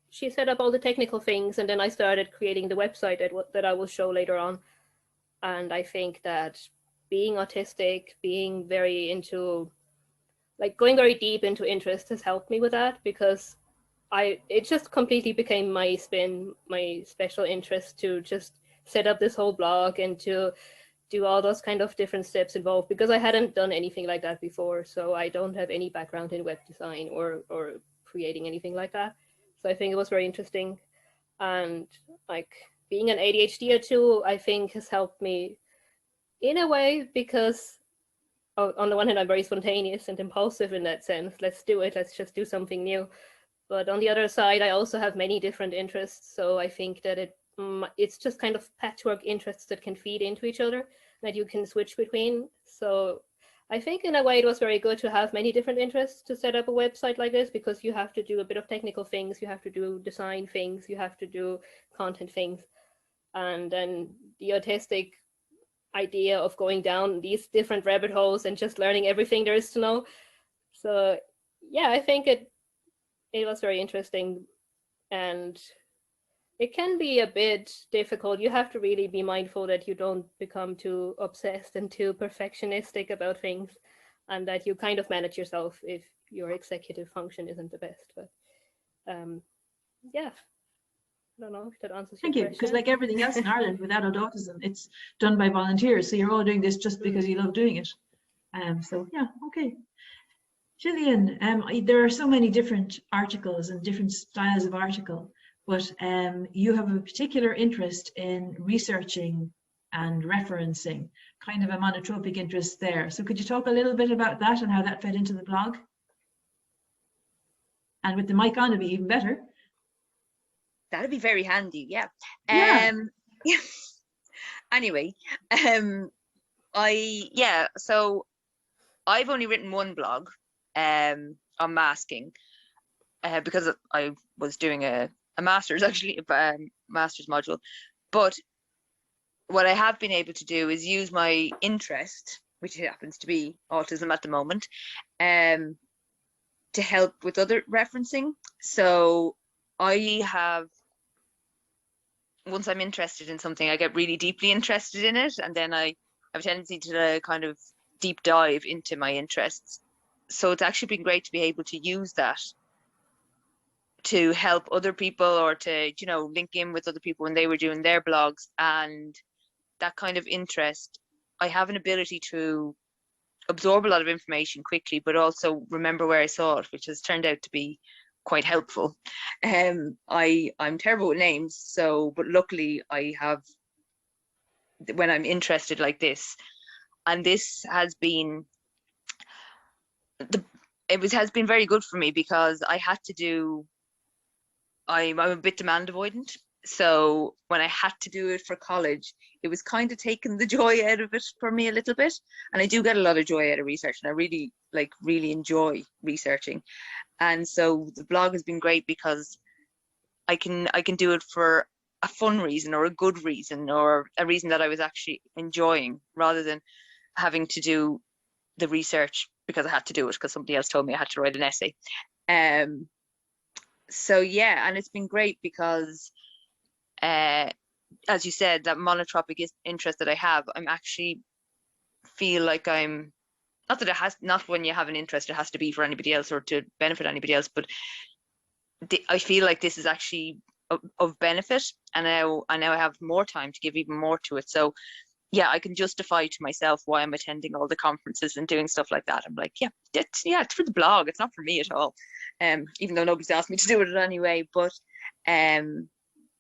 she set up all the technical things, and then I started creating the website that I will show later on. And I think that being autistic, being very into, like going very deep into interest has helped me with that, because it just completely became my spin, my special interest to just set up this whole blog and to do all those kind of different steps involved, because I hadn't done anything like that before. So I don't have any background in web design or creating anything like that. So I think it was very interesting. And like being an ADHD too, I think has helped me in a way, because on the one hand, I'm very spontaneous and impulsive in that sense. Let's do it. Let's just do something new. But on the other side, I also have many different interests. So I think that it's just kind of patchwork interests that can feed into each other, that you can switch between. So I think in a way it was very good to have many different interests to set up a website like this, because you have to do a bit of technical things, you have to do design things, you have to do content things. And then the autistic idea of going down these different rabbit holes and just learning everything there is to know. So yeah, I think it was very interesting, and it can be a bit difficult. You have to really be mindful that you don't become too obsessed and too perfectionistic about things, and that you kind of manage yourself if your executive function isn't the best. But yeah, I don't know if that answers your question. Thank you, because like everything else in Ireland with adult autism, it's done by volunteers. So you're all doing this just because you love doing it. So yeah, okay. Gillian, there are so many different articles and different styles of article, but you have a particular interest in researching and referencing, kind of a monotropic interest there. So could you talk a little bit about that and how that fed into the blog? And with the mic on, it'd be even better. That'd be very handy, yeah. Yeah. Anyway, so I've only written one blog on masking because I was doing a master's, actually, a master's module. But what I have been able to do is use my interest, which happens to be autism at the moment, to help with other referencing. So I have, once I'm interested in something, I get really deeply interested in it, and then I have a tendency to kind of deep dive into my interests. So it's actually been great to be able to use that to help other people, or to, you know, link in with other people when they were doing their blogs. And that kind of interest, I have an ability to absorb a lot of information quickly, but also remember where I saw it, which has turned out to be quite helpful. I'm terrible with names, so, but luckily I have, when I'm interested like this, and this has been has been very good for me, because I had to do, I'm a bit demand avoidant. So when I had to do it for college, it was kind of taking the joy out of it for me a little bit. And I do get a lot of joy out of research, and I really enjoy researching. And so the blog has been great because I can do it for a fun reason, or a good reason, or a reason that I was actually enjoying, rather than having to do the research because I had to do it because somebody else told me I had to write an essay. So yeah, and it's been great because as you said, that monotropic interest that I have, I'm actually feel like I'm, not that it has, not when you have an interest it has to be for anybody else or to benefit anybody else, but I feel like this is actually of benefit, and now I have more time to give even more to it. So yeah, I can justify to myself why I'm attending all the conferences and doing stuff like that. I'm like, yeah, it's for the blog, it's not for me at all. Even though nobody's asked me to do it anyway. But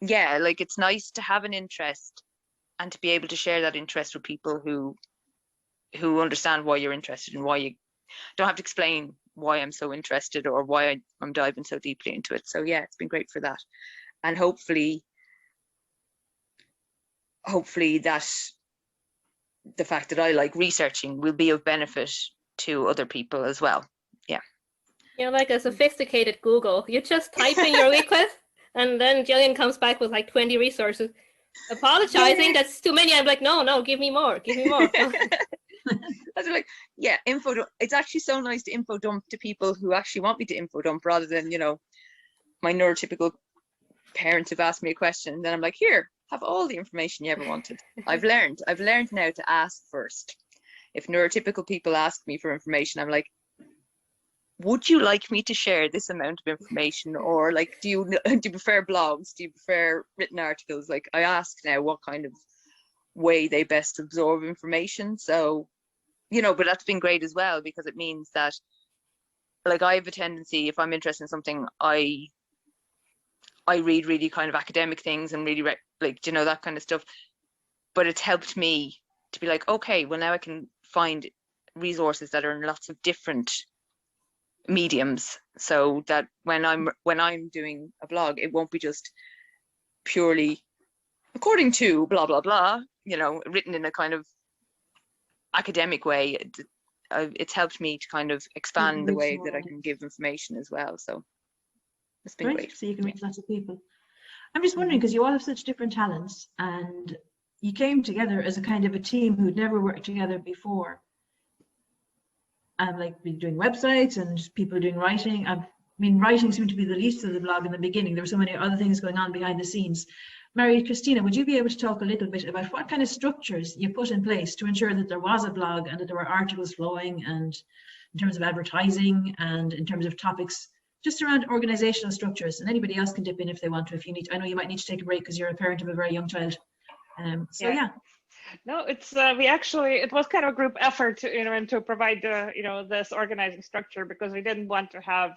yeah, like, it's nice to have an interest and to be able to share that interest with people who understand why you're interested, and why you don't have to explain why I'm so interested or why I'm diving so deeply into it. So yeah, it's been great for that. And hopefully that the fact that I like researching will be of benefit to other people as well. Yeah. You're like a sophisticated Google. You just type in your request, and then Gillian comes back with like 20 resources. Apologizing, that's too many. I'm like, no, give me more. That's like, yeah, info dump. It's actually so nice to info dump to people who actually want me to info dump, rather than, you know, my neurotypical parents have asked me a question and then I'm like, here, have all the information you ever wanted. I've learned now to ask first. If neurotypical people ask me for information, I'm like, would you like me to share this amount of information? Or like, do you prefer blogs? Do you prefer written articles? Like, I ask now what kind of way they best absorb information. So, you know, but that's been great as well, because it means that, like, I have a tendency, if I'm interested in something, I read really kind of academic things and really like, you know, that kind of stuff. But it's helped me to be like, okay, well, now I can find resources that are in lots of different mediums, so that when I'm doing a blog, it won't be just purely according to blah blah blah, you know, written in a kind of academic way. It's helped me to kind of expand the way that I can give information as well. So it's been great. So you can reach lots of people. I'm just wondering, because you all have such different talents, and you came together as a kind of a team who'd never worked together before. Like doing websites and people doing writing. I mean, writing seemed to be the least of the blog in the beginning. There were so many other things going on behind the scenes. Marja-Kristina, would you be able to talk a little bit about what kind of structures you put in place to ensure that there was a blog and that there were articles flowing, and in terms of advertising and in terms of topics, just around organizational structures? And anybody else can dip in if they want to, if you need. I know you might need to take a break because you're a parent of a very young child. So yeah. No, it's it was kind of a group effort to, and to provide this organizing structure, because we didn't want to have,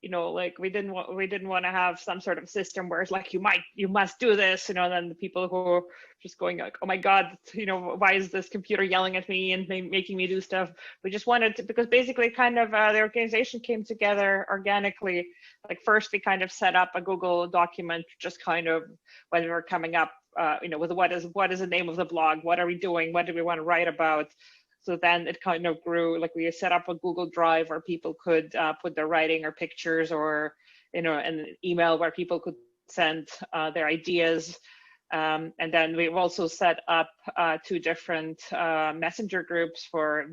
like we didn't want to have some sort of system where it's like you must do this, and then the people who are just going like, oh my God, why is this computer yelling at me and making me do stuff? We just wanted to, because basically kind of the organization came together organically. Like first we kind of set up a Google document, just kind of when we were coming up, with what is the name of the blog, what are we doing, what do we want to write about. So then it kind of grew, like we set up a Google Drive where people could put their writing or pictures, or an email where people could send their ideas. And then we've also set up 2 different messenger groups, for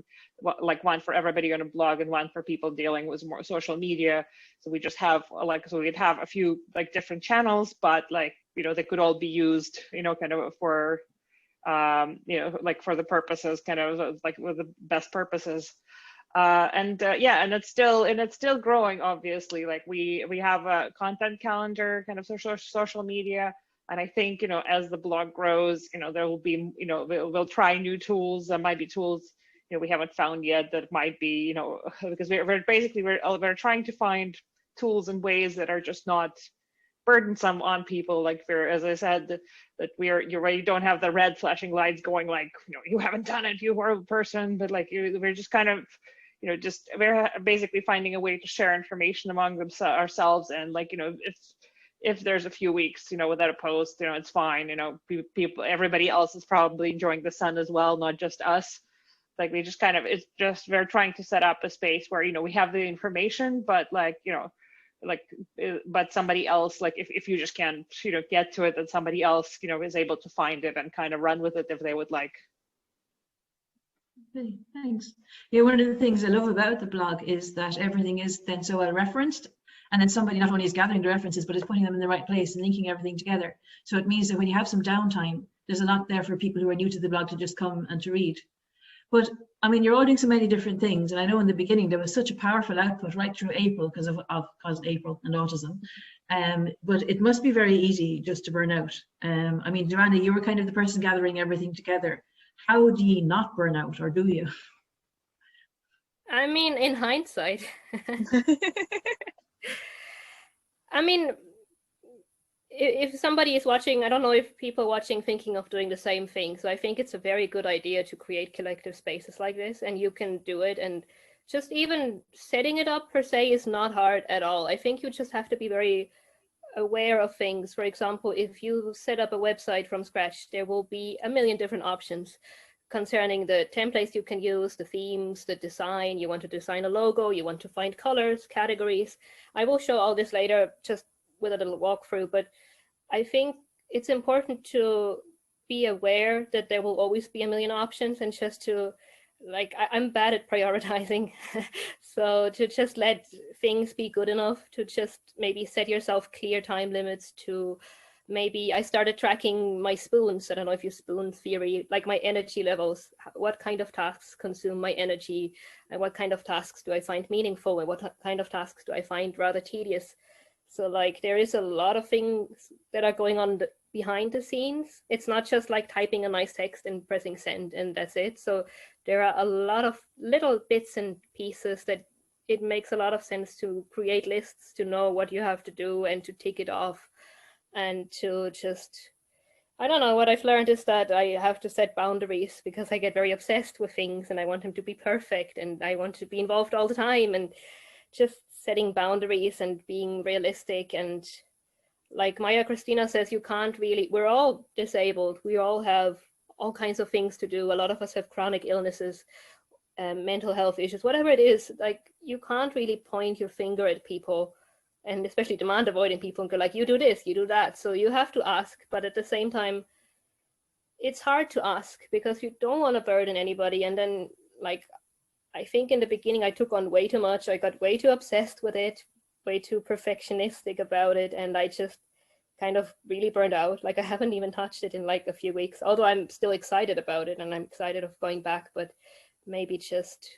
like one for everybody on a blog and one for people dealing with more social media. So we just have so we'd have a few like different channels, but like they could all be used kind of for like for the purposes, kind of like with the best purposes. And it's still growing, obviously. Like we have a content calendar, kind of social media. And I think, as the blog grows, there will be, we'll try new tools. There might be tools, we haven't found yet that might be, because we're trying to find tools and ways that are just not burdensome on people. Like as I said, that you don't have the red flashing lights going like, you haven't done it, you horrible person. But like we're just kind of, we're basically finding a way to share information among ourselves. And like, if there's a few weeks, without a post, it's fine. People, everybody else is probably enjoying the sun as well, not just us. Like we just kind of, we're trying to set up a space where, we have the information, but like, but somebody else, like if you just can't, get to it, then somebody else, is able to find it and kind of run with it if they would like. Okay, thanks. Yeah, one of the things I love about the blog is that everything is then so well referenced. And then somebody not only is gathering the references, but is putting them in the right place and linking everything together. So it means that when you have some downtime, there's a lot there for people who are new to the blog to just come and to read. But I mean, you're all doing so many different things. And I know in the beginning, there was such a powerful output right through April because of April and autism. But it must be very easy just to burn out. I mean, Joana, you were kind of the person gathering everything together. How do you not burn out, or do you? I mean, in hindsight, I mean, if somebody is watching, I don't know if people watching thinking of doing the same thing. So I think it's a very good idea to create collective spaces like this, and you can do it. And just even setting it up per se is not hard at all. I think you just have to be very aware of things. For example, if you set up a website from scratch, there will be a million different options concerning the templates you can use, the themes, the design. You want to design a logo, you want to find colors, categories. I will show all this later just with a little walkthrough, but I think it's important to be aware that there will always be a million options, and just to, like, I'm bad at prioritizing. So to just let things be good enough, to just maybe set yourself clear time limits. To maybe I started tracking my spoons. I don't know if you spoon theory, like my energy levels, what kind of tasks consume my energy, and what kind of tasks do I find meaningful, and what kind of tasks do I find rather tedious. So like there is a lot of things that are going on behind the scenes. It's not just like typing a nice text and pressing send and that's it. So there are a lot of little bits and pieces that it makes a lot of sense to create lists, to know what you have to do and to tick it off, and to just, I don't know, what I've learned is that I have to set boundaries, because I get very obsessed with things and I want them to be perfect and I want to be involved all the time. And just setting boundaries and being realistic. And like Marja-Kristina says, you can't really, we're all disabled. We all have all kinds of things to do. A lot of us have chronic illnesses, mental health issues, whatever it is. Like you can't really point your finger at people, and especially demand avoiding people, and go like, you do this, you do that. So you have to ask, but at the same time, it's hard to ask because you don't want to burden anybody. And then like, I think in the beginning I took on way too much. I got way too obsessed with it, way too perfectionistic about it. And I just kind of really burned out. Like I haven't even touched it in like a few weeks, although I'm still excited about it and I'm excited of going back, but maybe just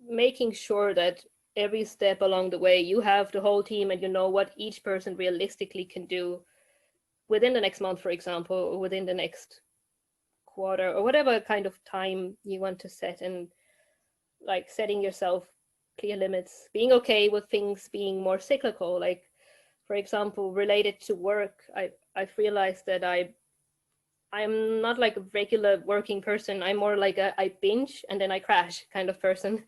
making sure that every step along the way, you have the whole team and you know what each person realistically can do within the next month, for example, or within the next quarter, or whatever kind of time you want to set, and like setting yourself clear limits, being okay with things being more cyclical. Like, for example, related to work, I've realized that I'm not like a regular working person. I'm more like I binge and then I crash kind of person.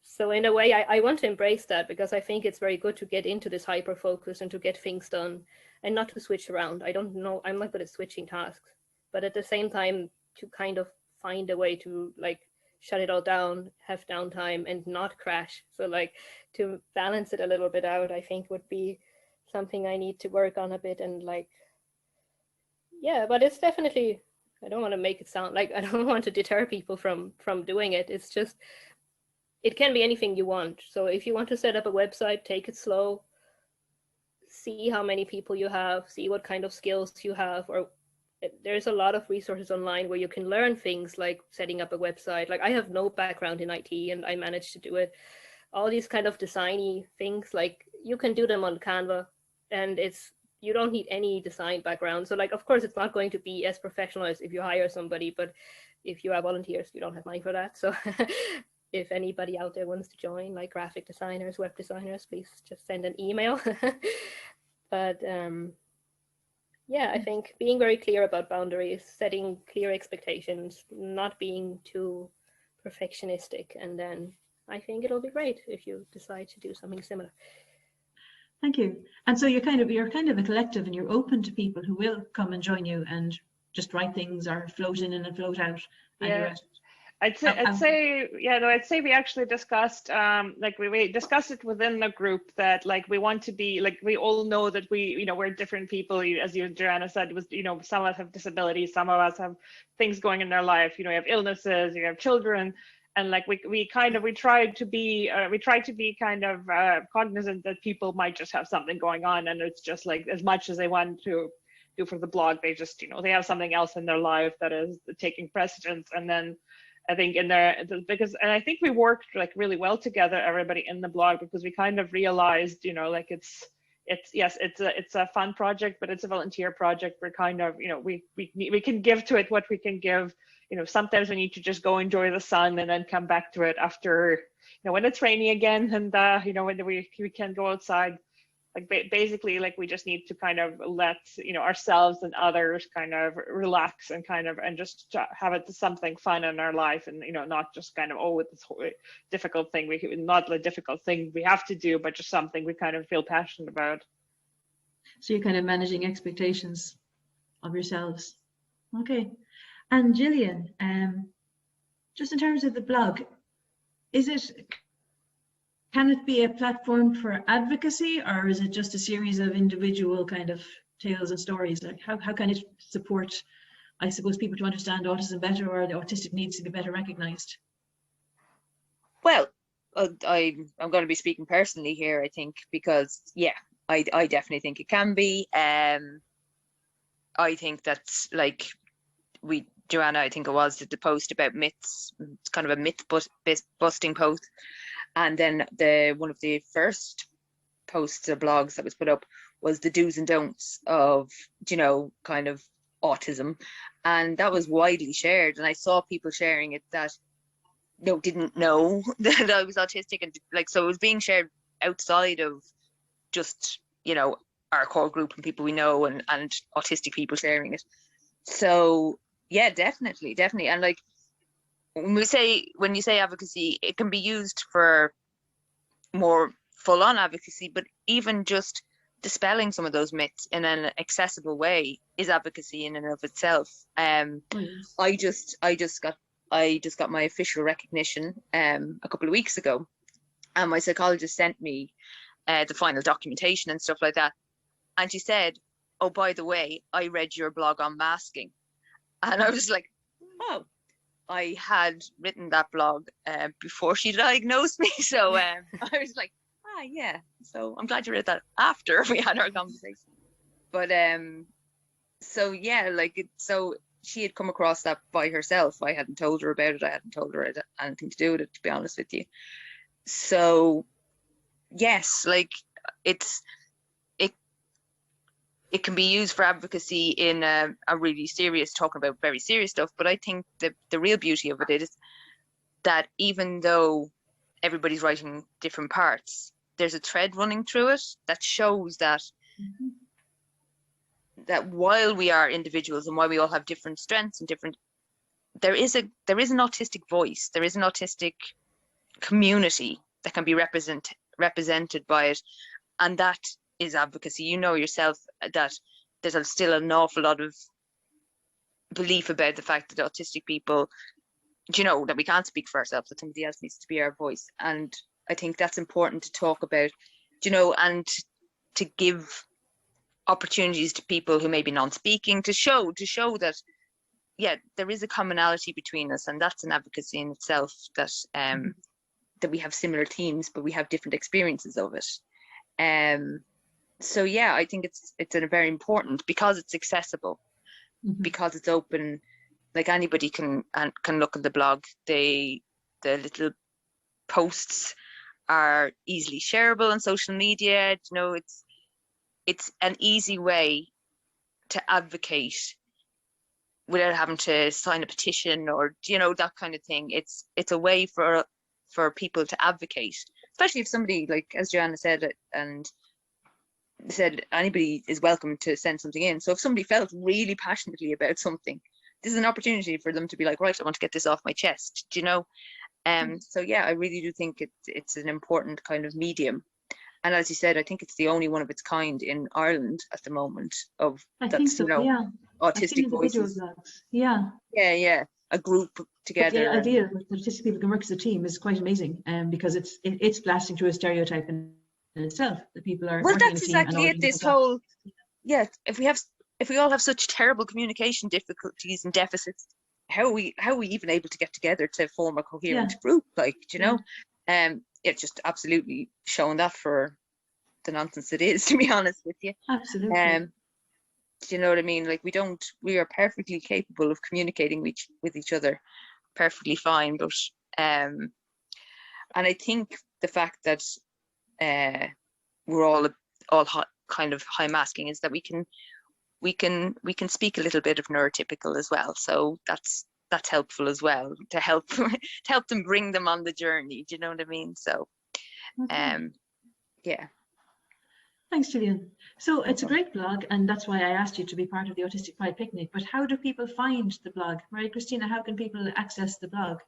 So in a way, I want to embrace that, because I think it's very good to get into this hyper focus and to get things done and not to switch around. I don't know, I'm not good at switching tasks, but at the same time, to kind of find a way to like shut it all down, have downtime, and not crash. So like to balance it a little bit out, I think would be something I need to work on a bit. And like, yeah, but it's definitely, I don't want to make it sound like, I don't want to deter people from doing it. It's just, it can be anything you want. So if you want to set up a website, take it slow, see how many people you have, see what kind of skills you have. Or there's a lot of resources online where you can learn things like setting up a website. Like, I have no background in IT and I managed to do it. All these kind of designy things, like you can do them on Canva, and you don't need any design background. So like, of course, it's not going to be as professional as if you hire somebody, but if you have volunteers, you don't have money for that. So if anybody out there wants to join, like graphic designers, web designers, please just send an email. But yeah, I think being very clear about boundaries, setting clear expectations, not being too perfectionistic, and then I think it'll be great if you decide to do something similar. Thank you. And so you're kind of a collective, and you're open to people who will come and join you and just write things or float in and float out. And Yeah. I'd say we actually discussed, like we discussed it within the group, that like we want to be, like, we all know that we're different people. As Joanna said, was, some of us have disabilities, some of us have things going in their life, you have illnesses, you have children. And like we try to be kind of cognizant that people might just have something going on, and it's just like, as much as they want to do for the blog, they just, they have something else in their life that is taking precedence. And then I think and I think we worked like really well together, everybody in the blog, because we kind of realized, like it's a fun project, but it's a volunteer project. We're kind of, we can give to it what we can give. Sometimes we need to just go enjoy the sun and then come back to it after, when it's rainy again, and when we can go outside. Like basically, like we just need to kind of let ourselves and others kind of relax and just have it something fun in our life, and not just kind of, it's this whole difficult thing, not the difficult thing we have to do, but just something we kind of feel passionate about. So you're kind of managing expectations of yourselves. Okay. And Gillian, just in terms of the blog, can it be a platform for advocacy, or is it just a series of individual kind of tales and stories? Like how can it support, I suppose, people to understand autism better, or the autistic needs to be better recognized? Well, I'm going to be speaking personally here, I think, because I definitely think it can be. I think that's like Joanna, I think it was, did the post about myths. It's kind of a myth busting post. And then one of the first posts or blogs that was put up was the do's and don'ts of, kind of autism. And that was widely shared. And I saw people sharing it that didn't know that I was autistic. And so it was being shared outside of just, our core group and people we know, and autistic people sharing it. So yeah, definitely. And like, when you say advocacy, it can be used for more full-on advocacy, but even just dispelling some of those myths in an accessible way is advocacy in and of itself. I just got my official recognition a couple of weeks ago, and my psychologist sent me the final documentation and stuff like that, and she said, "Oh, by the way, I read your blog on masking," and I was like, "Oh." I had written that blog before she diagnosed me, so I was like, yeah. So I'm glad you read that after we had our conversation. But so yeah, so she had come across that by herself. I hadn't told her about it. I hadn't told her it had anything to do with it, to be honest with you. So yes, like it can be used for advocacy in a really serious, talking about very serious stuff. But I think the real beauty of it is that even though everybody's writing different parts, there's a thread running through it that shows that that while we are individuals and while we all have different strengths and different, there is an autistic voice, there is an autistic community that can be represented by it, and that is advocacy. You know yourself that there's still an awful lot of belief about the fact that autistic people, you know, that we can't speak for ourselves, that somebody else needs to be our voice. And I think that's important to talk about, you know, and to give opportunities to people who may be non-speaking to show that, yeah, there is a commonality between us, and that's an advocacy in itself, that that we have similar themes, but we have different experiences of it. So yeah, I think it's a very important, because it's accessible, because it's open, like anybody can look at the blog. The little posts are easily shareable on social media. You know, it's an easy way to advocate without having to sign a petition or, you know, that kind of thing. It's a way for people to advocate, especially if somebody, like as Joana said, and said anybody is welcome to send something in. So if somebody felt really passionately about something, this is an opportunity for them to be like, right, I want to get this off my chest, do you know? So yeah, I really do think it's an important kind of medium. And as you said, I think it's the only one of its kind in Ireland at the moment of so, you know, yeah. autistic voices. Yeah. Yeah. A group together. But the idea that autistic people can work as a team is quite amazing, because it's blasting through a stereotype in itself that people are. Well, that's exactly it. This whole, yeah, if we all have such terrible communication difficulties and deficits, how are we even able to get together to form a coherent group? Like, do you know, it's just absolutely showing that for the nonsense it is, to be honest with you. Absolutely. Do you know what I mean? Like, we are perfectly capable of communicating with each other perfectly fine, but and I think the fact that we're all kind of high masking is that we can speak a little bit of neurotypical as well, so that's helpful as well, to help them, bring them on the journey, do you know what I mean? So yeah. Thanks, Gillian. So it's a great blog, and that's why I asked you to be part of the Autistic Pride picnic. But how do people find the blog? Marja-Kristina, how can people access the blog?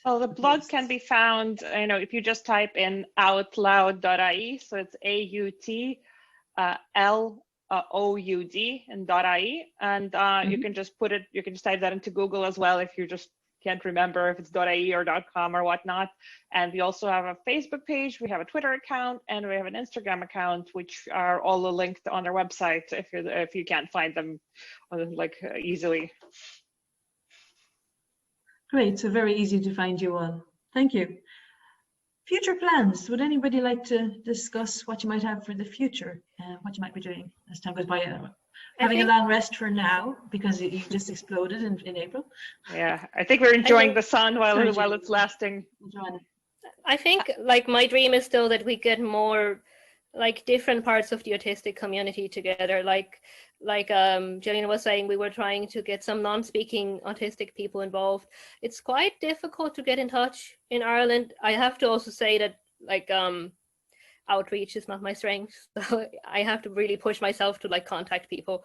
Well, the blog can be found, you know, if you just type in AutLoud.ie, so it's AutLoud and .ie, and you can just type that into Google as well if you just can't remember if it's .ie or .com or whatnot. And we also have a Facebook page, we have a Twitter account, and we have an Instagram account, which are all linked on our website if you can't find them like easily. Great, so very easy to find you all. Thank you. Future plans. Would anybody like to discuss what you might have for the future? What you might be doing as time goes by? Having a long rest for now because you just exploded in April. Yeah, I think we're enjoying the sun while it's lasting. I think like my dream is still that we get more like different parts of the autistic community together. Like Gillian was saying, we were trying to get some non-speaking autistic people involved. It's quite difficult to get in touch in Ireland. I have to also say that like outreach is not my strength, so I have to really push myself to like contact people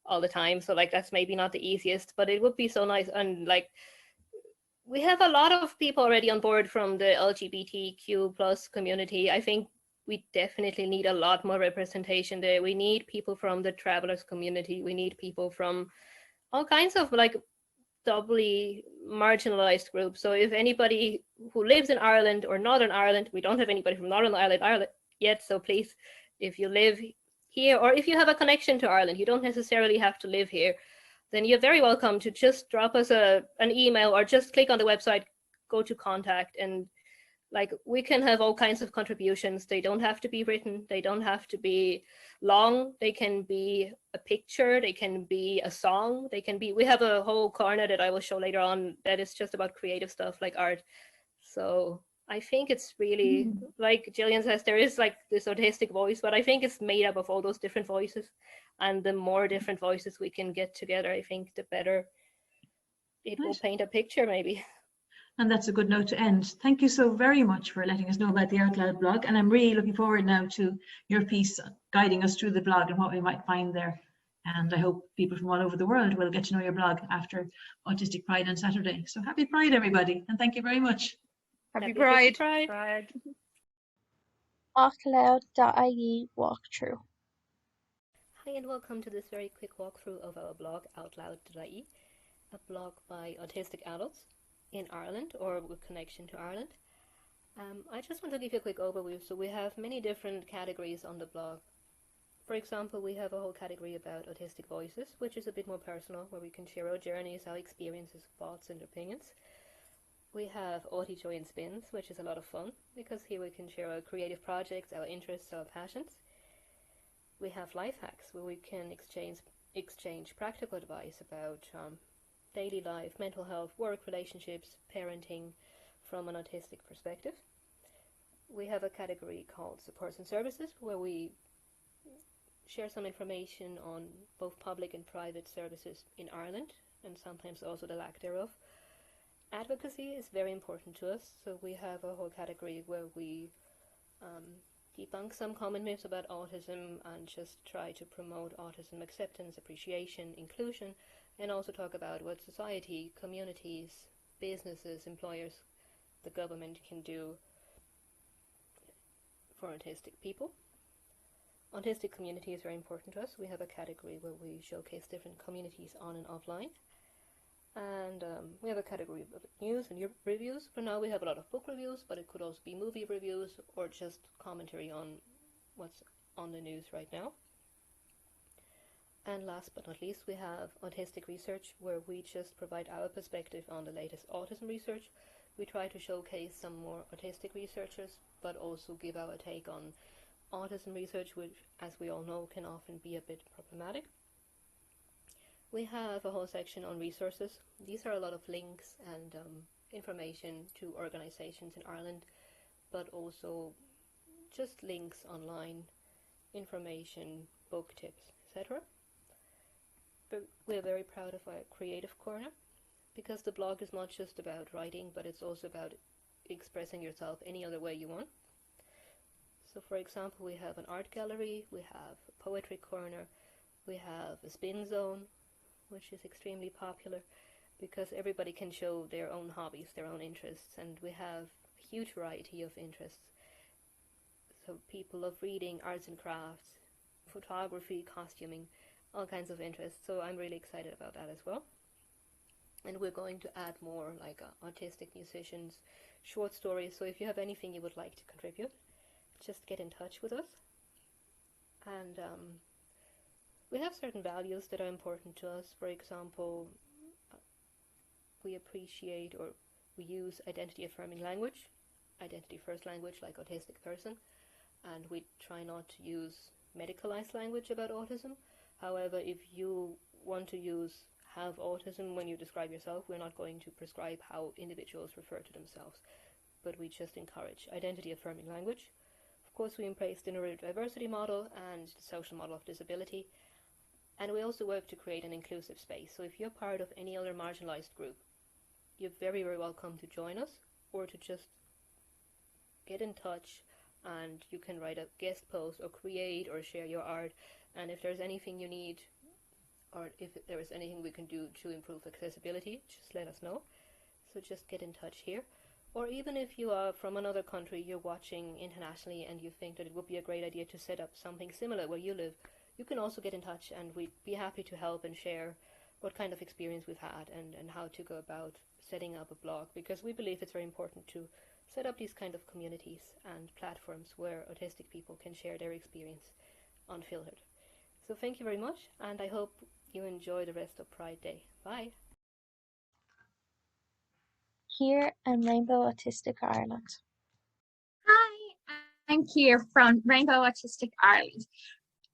all the time. So like that's maybe not the easiest, but it would be so nice. And like we have a lot of people already on board from the LGBTQ plus community. I think we definitely need a lot more representation there. We need people from the travelers community. We need people from all kinds of like doubly marginalized groups. So if anybody who lives in Ireland or Northern Ireland, we don't have anybody from Northern Ireland yet, so please, if you live here or if you have a connection to Ireland, you don't necessarily have to live here, then you're very welcome to just drop us an email or just click on the website, go to contact, and like we can have all kinds of contributions. They don't have to be written, they don't have to be long, they can be a picture, they can be a song, they can be, we have a whole corner that I will show later on that is just about creative stuff like art. So I think it's really, like Gillian says, there is like this autistic voice, but I think it's made up of all those different voices. And the more different voices we can get together, I think the better it will paint a picture, maybe. And that's a good note to end. Thank you so very much for letting us know about the OutLoud blog. And I'm really looking forward now to your piece guiding us through the blog and what we might find there. And I hope people from all over the world will get to know your blog after Autistic Pride on Saturday. So happy Pride, everybody. And thank you very much. Happy Pride. Pride. AutLoud.ie walkthrough. Hi and welcome to this very quick walkthrough of our blog, AutLoud.ie, a blog by autistic adults in Ireland or with connection to Ireland. I just want to give you a quick overview. So we have many different categories on the blog. For example, we have a whole category about autistic voices, which is a bit more personal, where we can share our journeys, our experiences, thoughts and opinions. We have Auti Joy and Spins, which is a lot of fun, because here we can share our creative projects, our interests, our passions. We have Life Hacks, where we can exchange practical advice about daily life, mental health, work, relationships, parenting from an autistic perspective. We have a category called Supports and Services, where we share some information on both public and private services in Ireland, and sometimes also the lack thereof. Advocacy is very important to us, so we have a whole category where we debunk some common myths about autism and just try to promote autism acceptance, appreciation, inclusion, and also talk about what society, communities, businesses, employers, the government can do for autistic people. Autistic community is very important to us. We have a category where we showcase different communities on and offline. And we have a category of news and reviews. For now we have a lot of book reviews, but it could also be movie reviews or just commentary on what's on the news right now. And last but not least, we have autistic research, where we just provide our perspective on the latest autism research. We try to showcase some more autistic researchers, but also give our take on autism research, which, as we all know, can often be a bit problematic. We have a whole section on resources. These are a lot of links and information to organizations in Ireland, but also just links online, information, book tips, etc. But we're very proud of our creative corner, because the blog is not just about writing, but it's also about expressing yourself any other way you want. So for example, we have an art gallery, we have a poetry corner, we have a spin zone, which is extremely popular because everybody can show their own hobbies, their own interests, and we have a huge variety of interests. So people love reading, arts and crafts, photography, costuming, all kinds of interests. So I'm really excited about that as well. And we're going to add more like autistic musicians, short stories. So if you have anything you would like to contribute, just get in touch with us. And we have certain values that are important to us. For example, we appreciate or we use identity affirming language, identity first language like autistic person, and we try not to use medicalized language about autism. However, if you want to use have autism when you describe yourself, we're not going to prescribe how individuals refer to themselves, but we just encourage identity affirming language. Of course, we embrace the neurodiversity model and the social model of disability. And we also work to create an inclusive space. So if you're part of any other marginalized group, you're very, very welcome to join us or to just get in touch, and you can write a guest post or create or share your art. And if there's anything you need, or if there is anything we can do to improve accessibility, just let us know. So just get in touch here. Or even if you are from another country, you're watching internationally and you think that it would be a great idea to set up something similar where you live, you can also get in touch, and we'd be happy to help and share what kind of experience we've had and how to go about setting up a blog, because we believe it's very important to set up these kind of communities and platforms where autistic people can share their experience unfiltered. So thank you very much, and I hope you enjoy the rest of Pride Day. Bye. Kier and Rainbow Autistic Ireland. Hi, I'm Kier from Rainbow Autistic Ireland.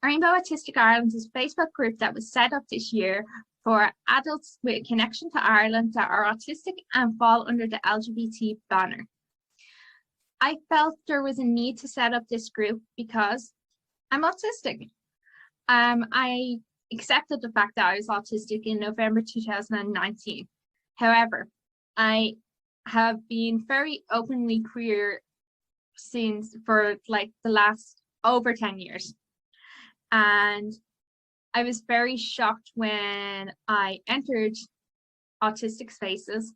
Rainbow Autistic Ireland is a Facebook group that was set up this year for adults with a connection to Ireland that are autistic and fall under the LGBT banner. I felt there was a need to set up this group because I'm autistic. I accepted the fact that I was autistic in November 2019. However, I have been very openly queer for like the last over 10 years. And I was very shocked when I entered autistic spaces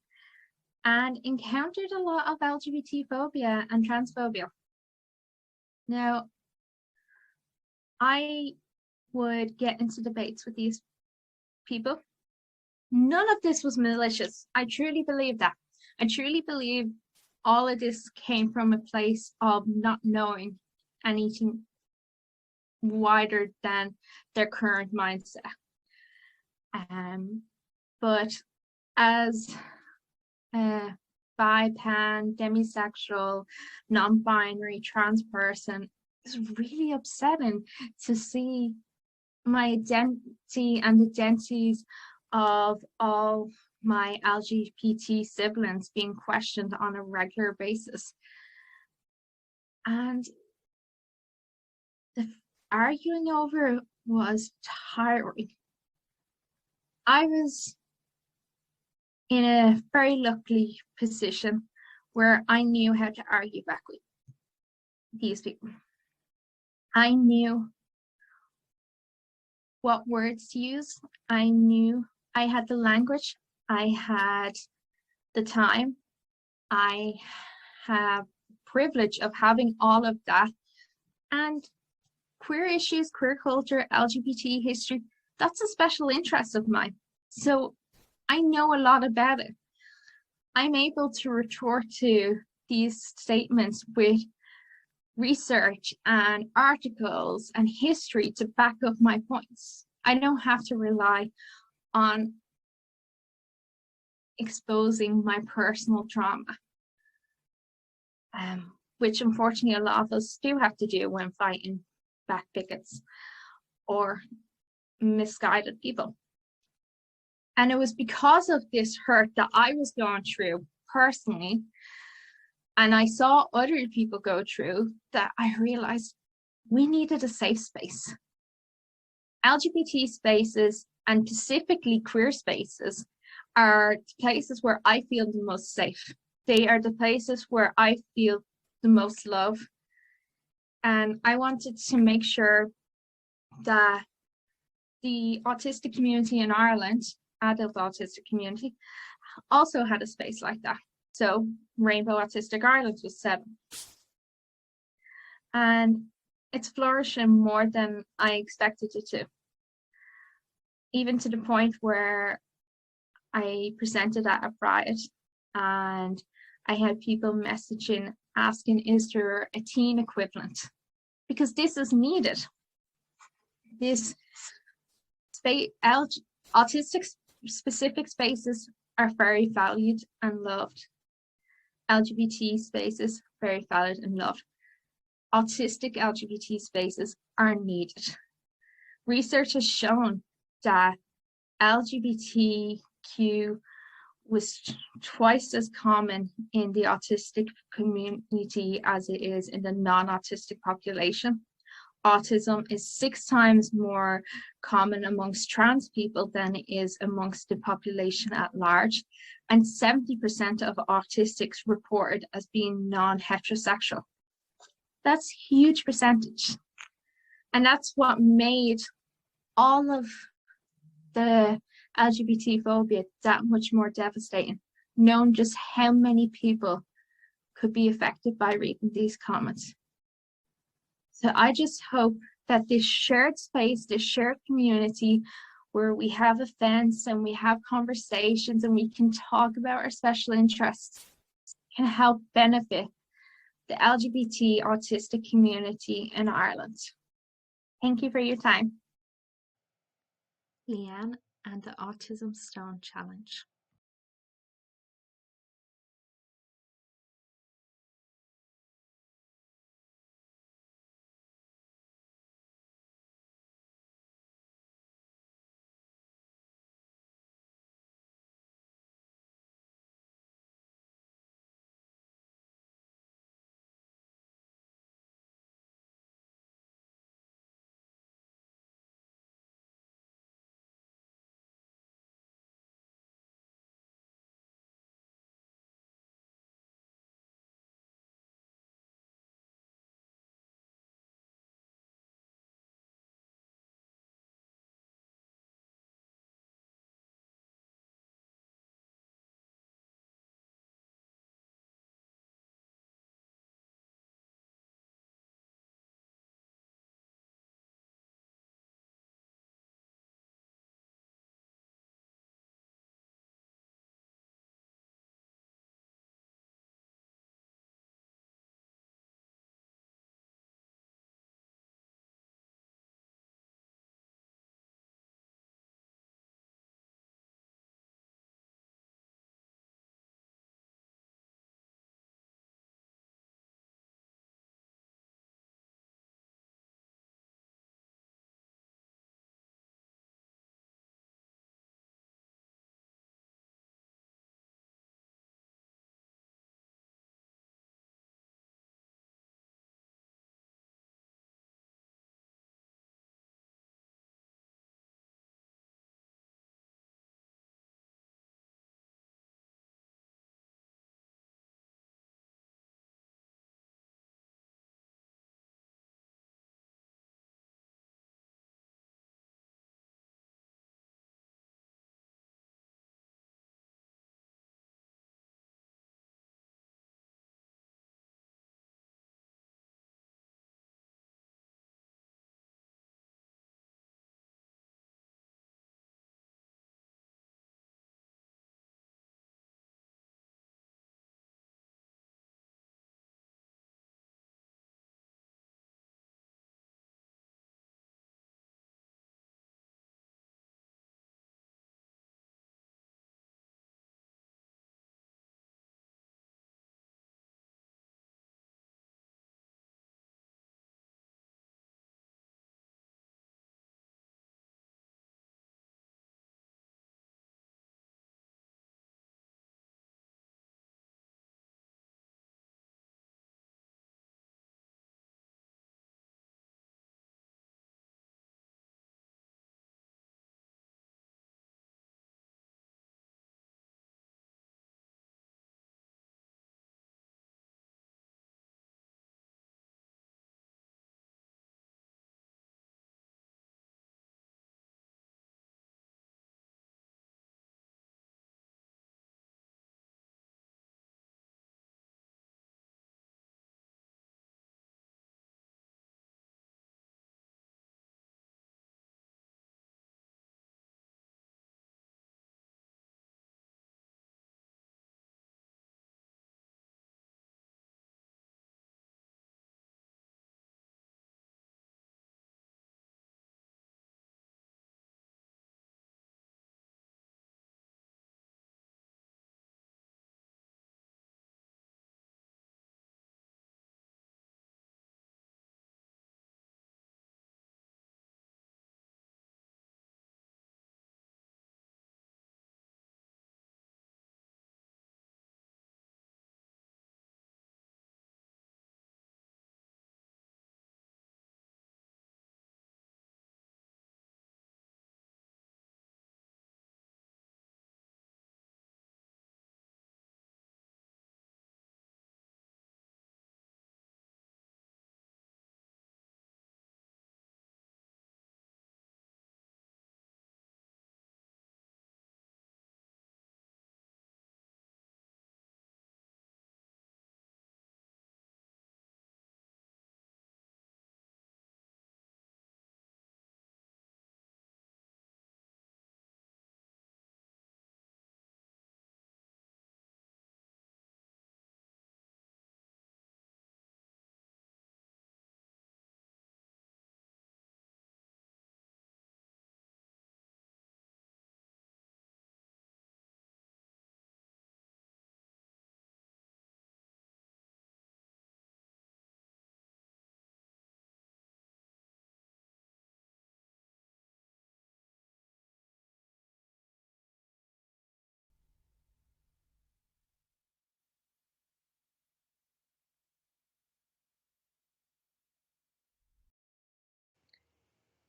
and encountered a lot of LGBT phobia and transphobia. Now, I would get into debates with these people. None of this was malicious. I truly believe that. I truly believe all of this came from a place of not knowing anything wider than their current mindset. But as a bi, pan, demisexual, non-binary, trans person, it's really upsetting to see my identity and identities of all my LGBT siblings being questioned on a regular basis. And the arguing over it was tiring. I was in a very lucky position where I knew how to argue back with these people. I knew what words to use. I knew I had the language. I had the time. I have privilege of having all of that. And queer issues, queer culture, LGBT history, that's a special interest of mine. So I know a lot about it. I'm able to retort to these statements with research and articles and history to back up my points. I don't have to rely on exposing my personal trauma, which unfortunately a lot of us do have to do when fighting back pickets or misguided people. And it was because of this hurt that I was going through personally, and I saw other people go through, that I realized we needed a safe space. LGBT spaces, and specifically queer spaces, are places where I feel the most safe. They are the places where I feel the most love. And I wanted to make sure that the autistic community in Ireland, adult autistic community, also had a space like that. So Rainbow Autistic Ireland was set up. And it's flourishing more than I expected it to. Even to the point where I presented at a Pride and I had people messaging asking, is there a teen equivalent? Because this is needed. This space, autistic specific spaces are very valued and loved. LGBT spaces, very valued and loved. Autistic LGBT spaces are needed. Research has shown that LGBTQ was twice as common in the autistic community as it is in the non-autistic population. Autism is 6 times more common amongst trans people than it is amongst the population at large. And 70% of autistics reported as being non-heterosexual. That's a huge percentage. And that's what made all of the LGBT phobia that much more devastating, knowing just how many people could be affected by reading these comments. So I just hope that this shared space, this shared community, where we have events and we have conversations and we can talk about our special interests, can help benefit the LGBT autistic community in Ireland. Thank you for your time. Leanne and the Autism Stone Challenge.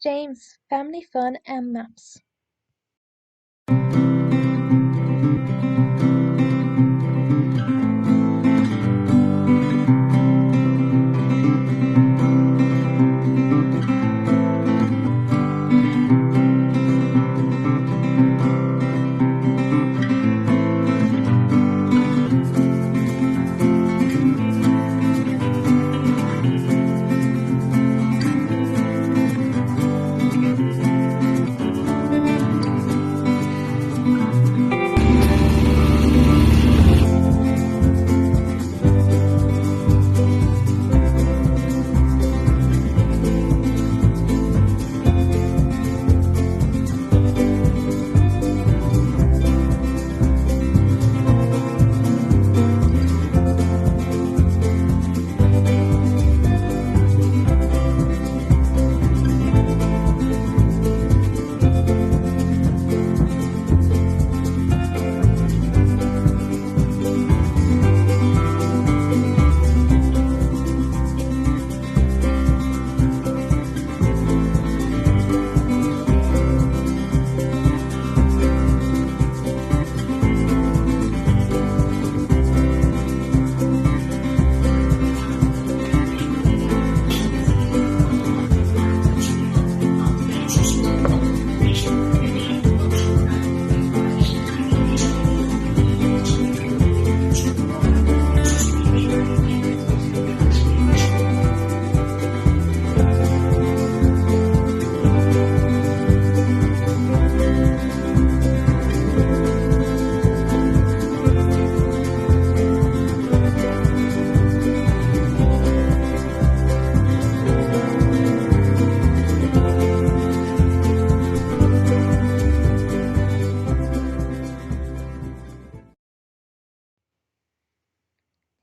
James, family fun and maps.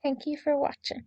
Thank you for watching.